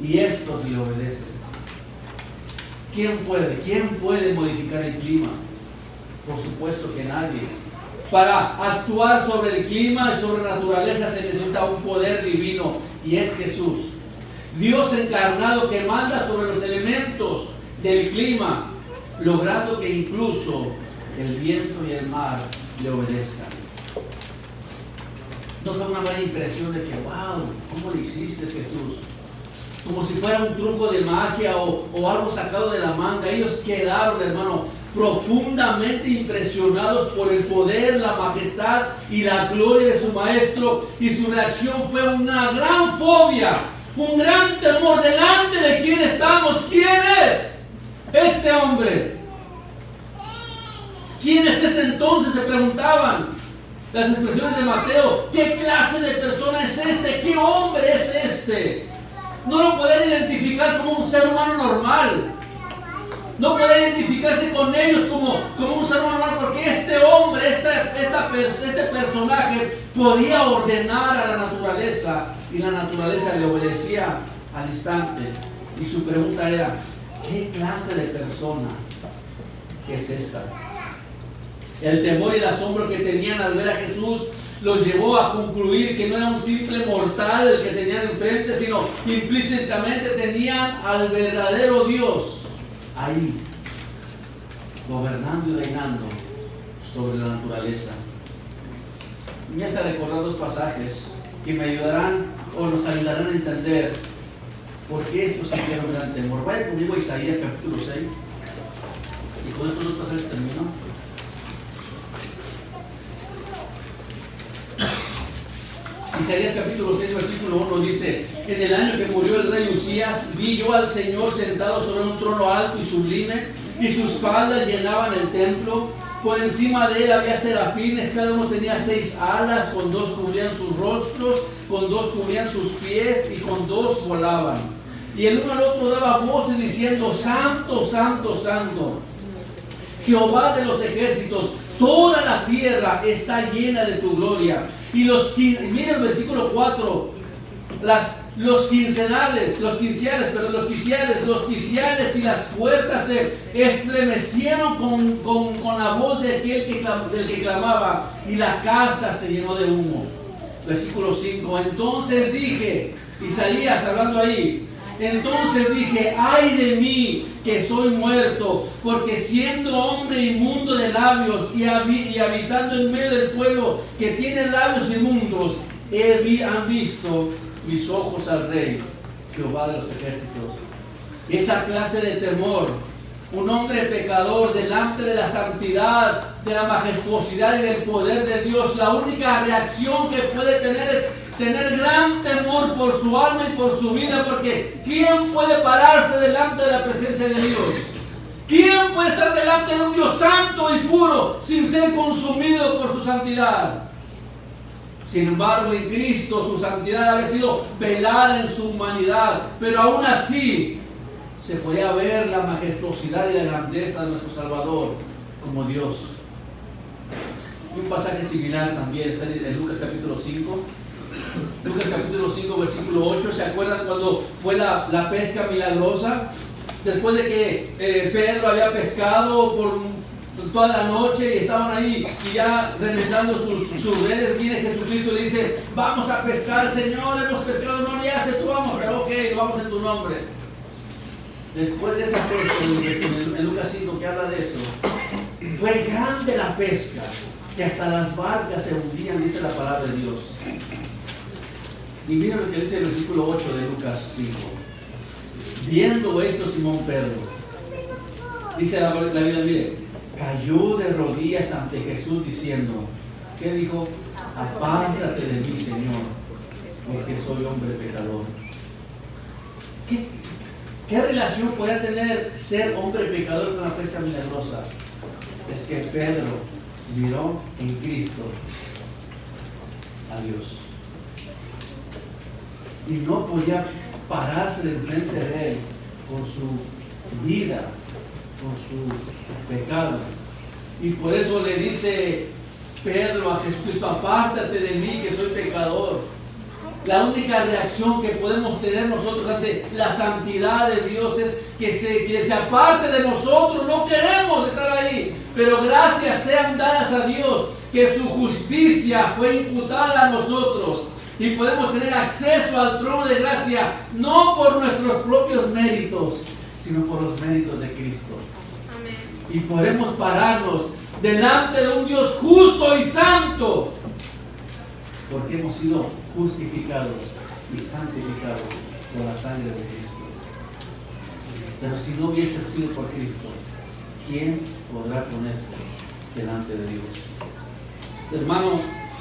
D: y estos le obedecen. ¿Quién puede modificar el clima? Por supuesto que nadie. Para actuar sobre el clima y sobre la naturaleza se necesita un poder divino, y es Jesús, Dios encarnado, que manda sobre los elementos del clima, logrando que incluso el viento y el mar le obedezcan. ¿No fue una buena impresión de que, wow, cómo lo hiciste, Jesús? Como si fuera un truco de magia o algo sacado de la manga. Ellos quedaron, hermano, profundamente impresionados por el poder, la majestad y la gloria de su maestro, y su reacción fue una gran fobia, un gran temor. ¿Delante de quién estamos? ¿Quién es este hombre? ¿Quién es este entonces?, se preguntaban. Las expresiones de Mateo: ¿qué clase de persona es este? ¿Qué hombre es este? No lo pueden identificar como un ser humano normal. No puede identificarse con ellos como un ser humano normal, porque este hombre, este personaje podía ordenar a la naturaleza, y la naturaleza le obedecía al instante. Y su pregunta era: ¿qué clase de persona es esta? El temor y el asombro que tenían al ver a Jesús los llevó a concluir que no era un simple mortal el que tenían enfrente, sino implícitamente tenían al verdadero Dios ahí, gobernando y reinando sobre la naturaleza. Me hace recordar dos pasajes que me ayudarán o nos ayudarán a entender por qué estos sintieron gran temor. Vaya conmigo a Isaías capítulo 6, y con estos dos pasajes termino. Isaías capítulo 6, versículo 1 dice: en el año que murió el rey Usías, vi yo al Señor sentado sobre un trono alto y sublime, y sus faldas llenaban el templo. Por encima de él había serafines, cada uno tenía 6 alas, con 2 cubrían sus rostros, con 2 cubrían sus pies, y con 2 volaban. Y el uno al otro daba voces diciendo: Santo, Santo, Santo, Jehová de los ejércitos, toda la tierra está llena de tu gloria. Y mira el versículo 4, los quiciales y las puertas se estremecieron con la voz de aquel del que clamaba, y la casa se llenó de humo. Versículo 5, entonces dije, Isaías hablando ahí, entonces dije: ay de mí, que soy muerto, porque siendo hombre inmundo de labios y habitando en medio del pueblo que tiene labios inmundos, han visto mis ojos al Rey, Jehová de los ejércitos. Esa clase de temor, un hombre pecador delante de la santidad, de la majestuosidad y del poder de Dios, la única reacción que puede tener es tener gran temor por su alma y por su vida, porque ¿quién puede pararse delante de la presencia de Dios? ¿Quién puede estar delante de un Dios santo y puro sin ser consumido por su santidad? Sin embargo, en Cristo su santidad había sido velada en su humanidad, pero aún así se podía ver la majestuosidad y la grandeza de nuestro Salvador como Dios. Y un pasaje similar también está en Lucas capítulo 5. Lucas capítulo 5, versículo 8. ¿Se acuerdan cuando fue la pesca milagrosa? Después de que Pedro había pescado por toda la noche y estaban ahí y ya remendando sus redes, viene Jesucristo y le dice: vamos a pescar, Señor, hemos pescado, no le hace, tú vamos, pero ok, vamos en tu nombre. Después de esa pesca, en Lucas 5 que habla de eso, fue grande la pesca, que hasta las barcas se hundían, dice la palabra de Dios. Y miren lo que dice el versículo 8 de Lucas 5. Viendo esto, Simón Pedro, dice la Biblia, mire, cayó de rodillas ante Jesús diciendo, ¿qué dijo? Apártate de mí, Señor, porque soy hombre pecador. ¿Qué relación puede tener ser hombre pecador con la pesca milagrosa? Es que Pedro miró en Cristo a Dios y no podía pararse de enfrente de él con su vida, con su pecado. Y por eso le dice Pedro a Jesucristo, apártate de mí que soy pecador. La única reacción que podemos tener nosotros ante la santidad de Dios es que se aparte de nosotros. No queremos estar ahí, pero gracias sean dadas a Dios que su justicia fue imputada a nosotros y podemos tener acceso al trono de gracia no por nuestros propios méritos, sino por los méritos de Cristo.
C: Amén.
D: Y podemos pararnos delante de un Dios justo y santo, porque hemos sido justificados y santificados por la sangre de Cristo. Pero si no hubiese sido por Cristo, ¿quién podrá ponerse delante de Dios? Hermano,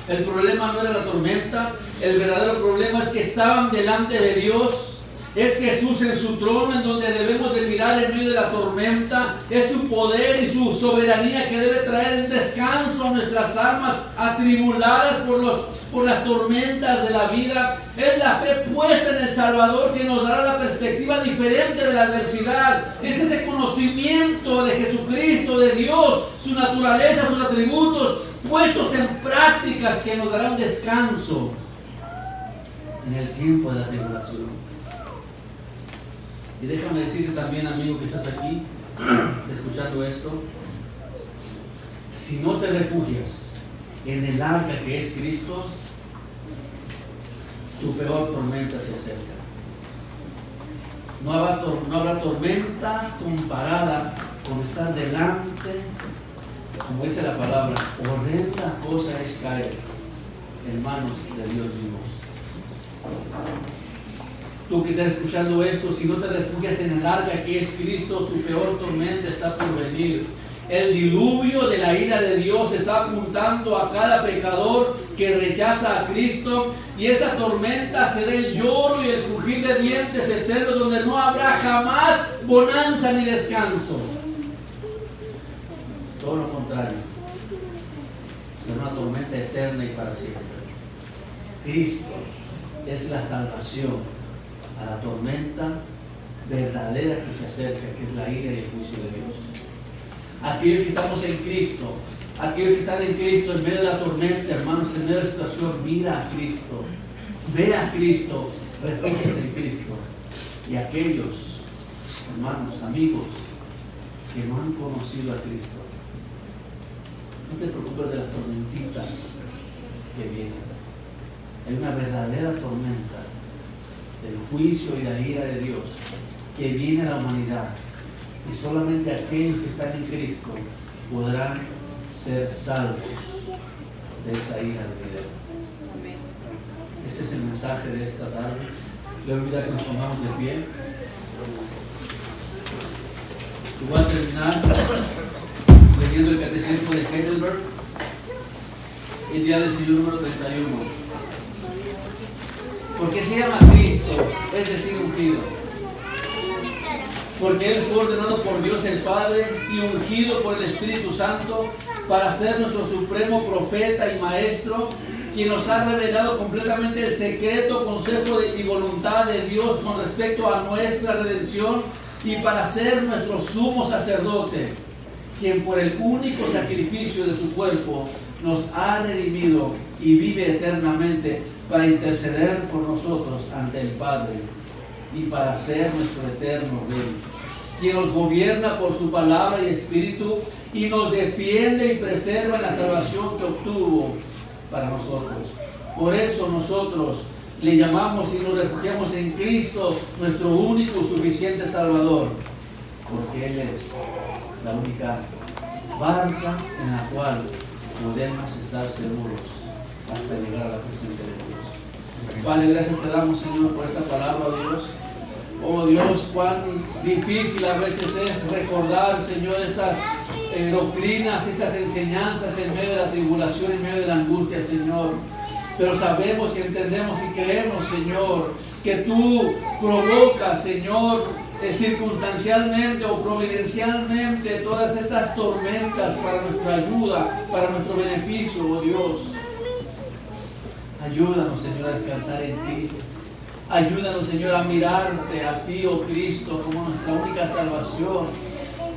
D: el problema no era la tormenta, el verdadero problema es que estaban delante de Dios. Es Jesús en su trono en donde debemos de mirar en medio de la tormenta. Es su poder y su soberanía que debe traer un descanso a nuestras almas atribuladas por las tormentas de la vida. Es la fe puesta en el Salvador que nos dará la perspectiva diferente de la adversidad. Es ese conocimiento de Jesucristo, de Dios, su naturaleza, sus atributos, puestos en prácticas que nos dará un descanso en el tiempo de la tribulación. Y déjame decirte también, amigo, que estás aquí escuchando esto, si no te refugias en el arca que es Cristo, tu peor tormenta se acerca. No habrá tormenta comparada con estar delante, como dice la palabra, horrenda cosa es caer en manos de Dios vivo. Tú que estás escuchando esto, si no te refugias en el arca que es Cristo, tu peor tormenta está por venir. El diluvio de la ira de Dios está apuntando a cada pecador que rechaza a Cristo, y esa tormenta será el lloro y el crujir de dientes eternos, donde no habrá jamás bonanza ni descanso. Todo lo contrario, será una tormenta eterna y para siempre. Cristo es la salvación a la tormenta verdadera que se acerca, que es la ira y el juicio de Dios. Aquellos que estamos en Cristo, aquellos que están en Cristo en medio de la tormenta, hermanos, en medio de la situación, mira a Cristo, ve a Cristo, refúgiate en Cristo. Y aquellos, hermanos, amigos, que no han conocido a Cristo, no te preocupes de las tormentitas que vienen. Hay una verdadera tormenta del juicio y la ira de Dios que viene a la humanidad, y solamente aquellos que están en Cristo podrán ser salvos de esa ira venidera. Ese es el mensaje de esta tarde. Le voy a invitar que nos pongamos de pie. Y voy a terminar leyendo el Catecismo de Heidelberg, el día del Señor número 31. ¿Por qué se llama Cristo? Es decir, ungido. Porque Él fue ordenado por Dios el Padre y ungido por el Espíritu Santo para ser nuestro supremo profeta y maestro, quien nos ha revelado completamente el secreto consejo y voluntad de Dios con respecto a nuestra redención, y para ser nuestro sumo sacerdote, quien por el único sacrificio de su cuerpo nos ha redimido y vive eternamente para interceder por nosotros ante el Padre y para ser nuestro eterno Rey, quien nos gobierna por su palabra y espíritu y nos defiende y preserva en la salvación que obtuvo para nosotros. Por eso nosotros le llamamos y nos refugiamos en Cristo, nuestro único y suficiente Salvador, porque Él es la única barca en la cual podemos estar seguros hasta llegar a la presencia de Dios. Padre, gracias te damos, Señor, por esta palabra, Dios. Oh Dios, cuán difícil a veces es recordar, Señor, estas doctrinas, estas enseñanzas en medio de la tribulación, en medio de la angustia, Señor. Pero sabemos y entendemos y creemos, Señor, que tú provocas, Señor, circunstancialmente o providencialmente todas estas tormentas para nuestra ayuda, para nuestro beneficio, oh Dios. Ayúdanos, Señor, a descansar en ti. Ayúdanos, Señor, a mirarte a ti, oh Cristo, como nuestra única salvación,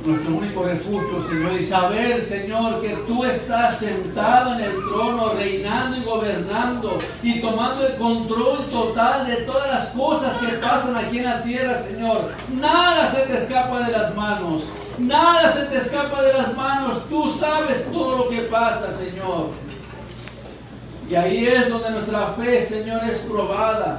D: nuestro único refugio, Señor, y saber, Señor, que tú estás sentado en el trono, reinando y gobernando y tomando el control total de todas las cosas que pasan aquí en la tierra, Señor. Nada se te escapa de las manos, nada se te escapa de las manos. Tú sabes todo lo que pasa, Señor. Y ahí es donde nuestra fe, Señor, es probada.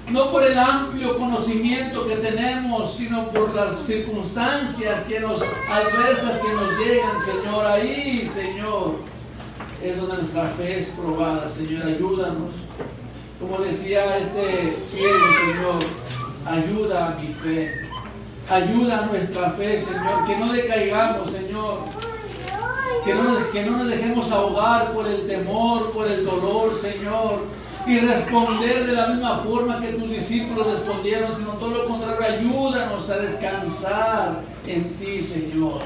D: No por el amplio conocimiento que tenemos, sino por las circunstancias adversas que nos llegan, Señor. Ahí, Señor, es donde nuestra fe es probada. Señor, ayúdanos. Como decía este siervo, Señor, ayuda a mi fe. Ayuda a nuestra fe, Señor. Que no decaigamos, Señor. Que no nos dejemos ahogar por el temor, por el dolor, Señor. Y responder de la misma forma que tus discípulos respondieron, sino todo lo contrario. Ayúdanos a descansar en ti, Señor,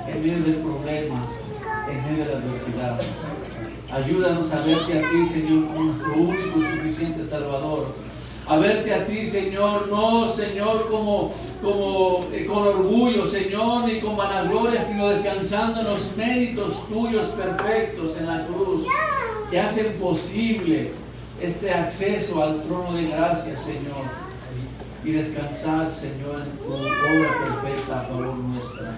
D: en medio del problema, en medio de la adversidad. Ayúdanos a verte a ti, Señor, como nuestro único y suficiente Salvador. A verte a ti, Señor, no, Señor, con orgullo, Señor, ni con vanagloria, sino descansando en los méritos tuyos perfectos en la cruz, que hacen posible este acceso al trono de gracia, Señor, y descansar, Señor, en tu obra perfecta a favor nuestra.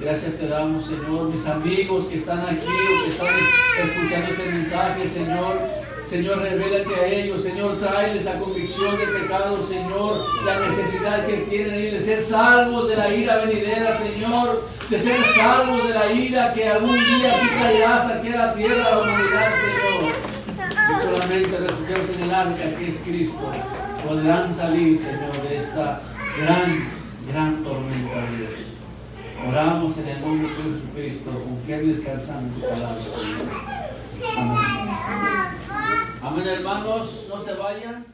D: Gracias te damos, Señor, mis amigos que están aquí o que están escuchando este mensaje, Señor. Señor, revélate a ellos, Señor, tráeles la convicción de pecado, Señor, la necesidad que tienen ellos de ser salvos de la ira venidera, Señor, de ser salvos de la ira que algún día tú traerás aquí a la tierra, a la humanidad, Señor. Y solamente refugiados en el arca que es Cristo podrán salir, Señor, de esta gran tormenta, Dios. Oramos en el nombre de Jesucristo, confiando y descansando en tu palabra, Señor. Amén. Amén, hermanos, no se vayan.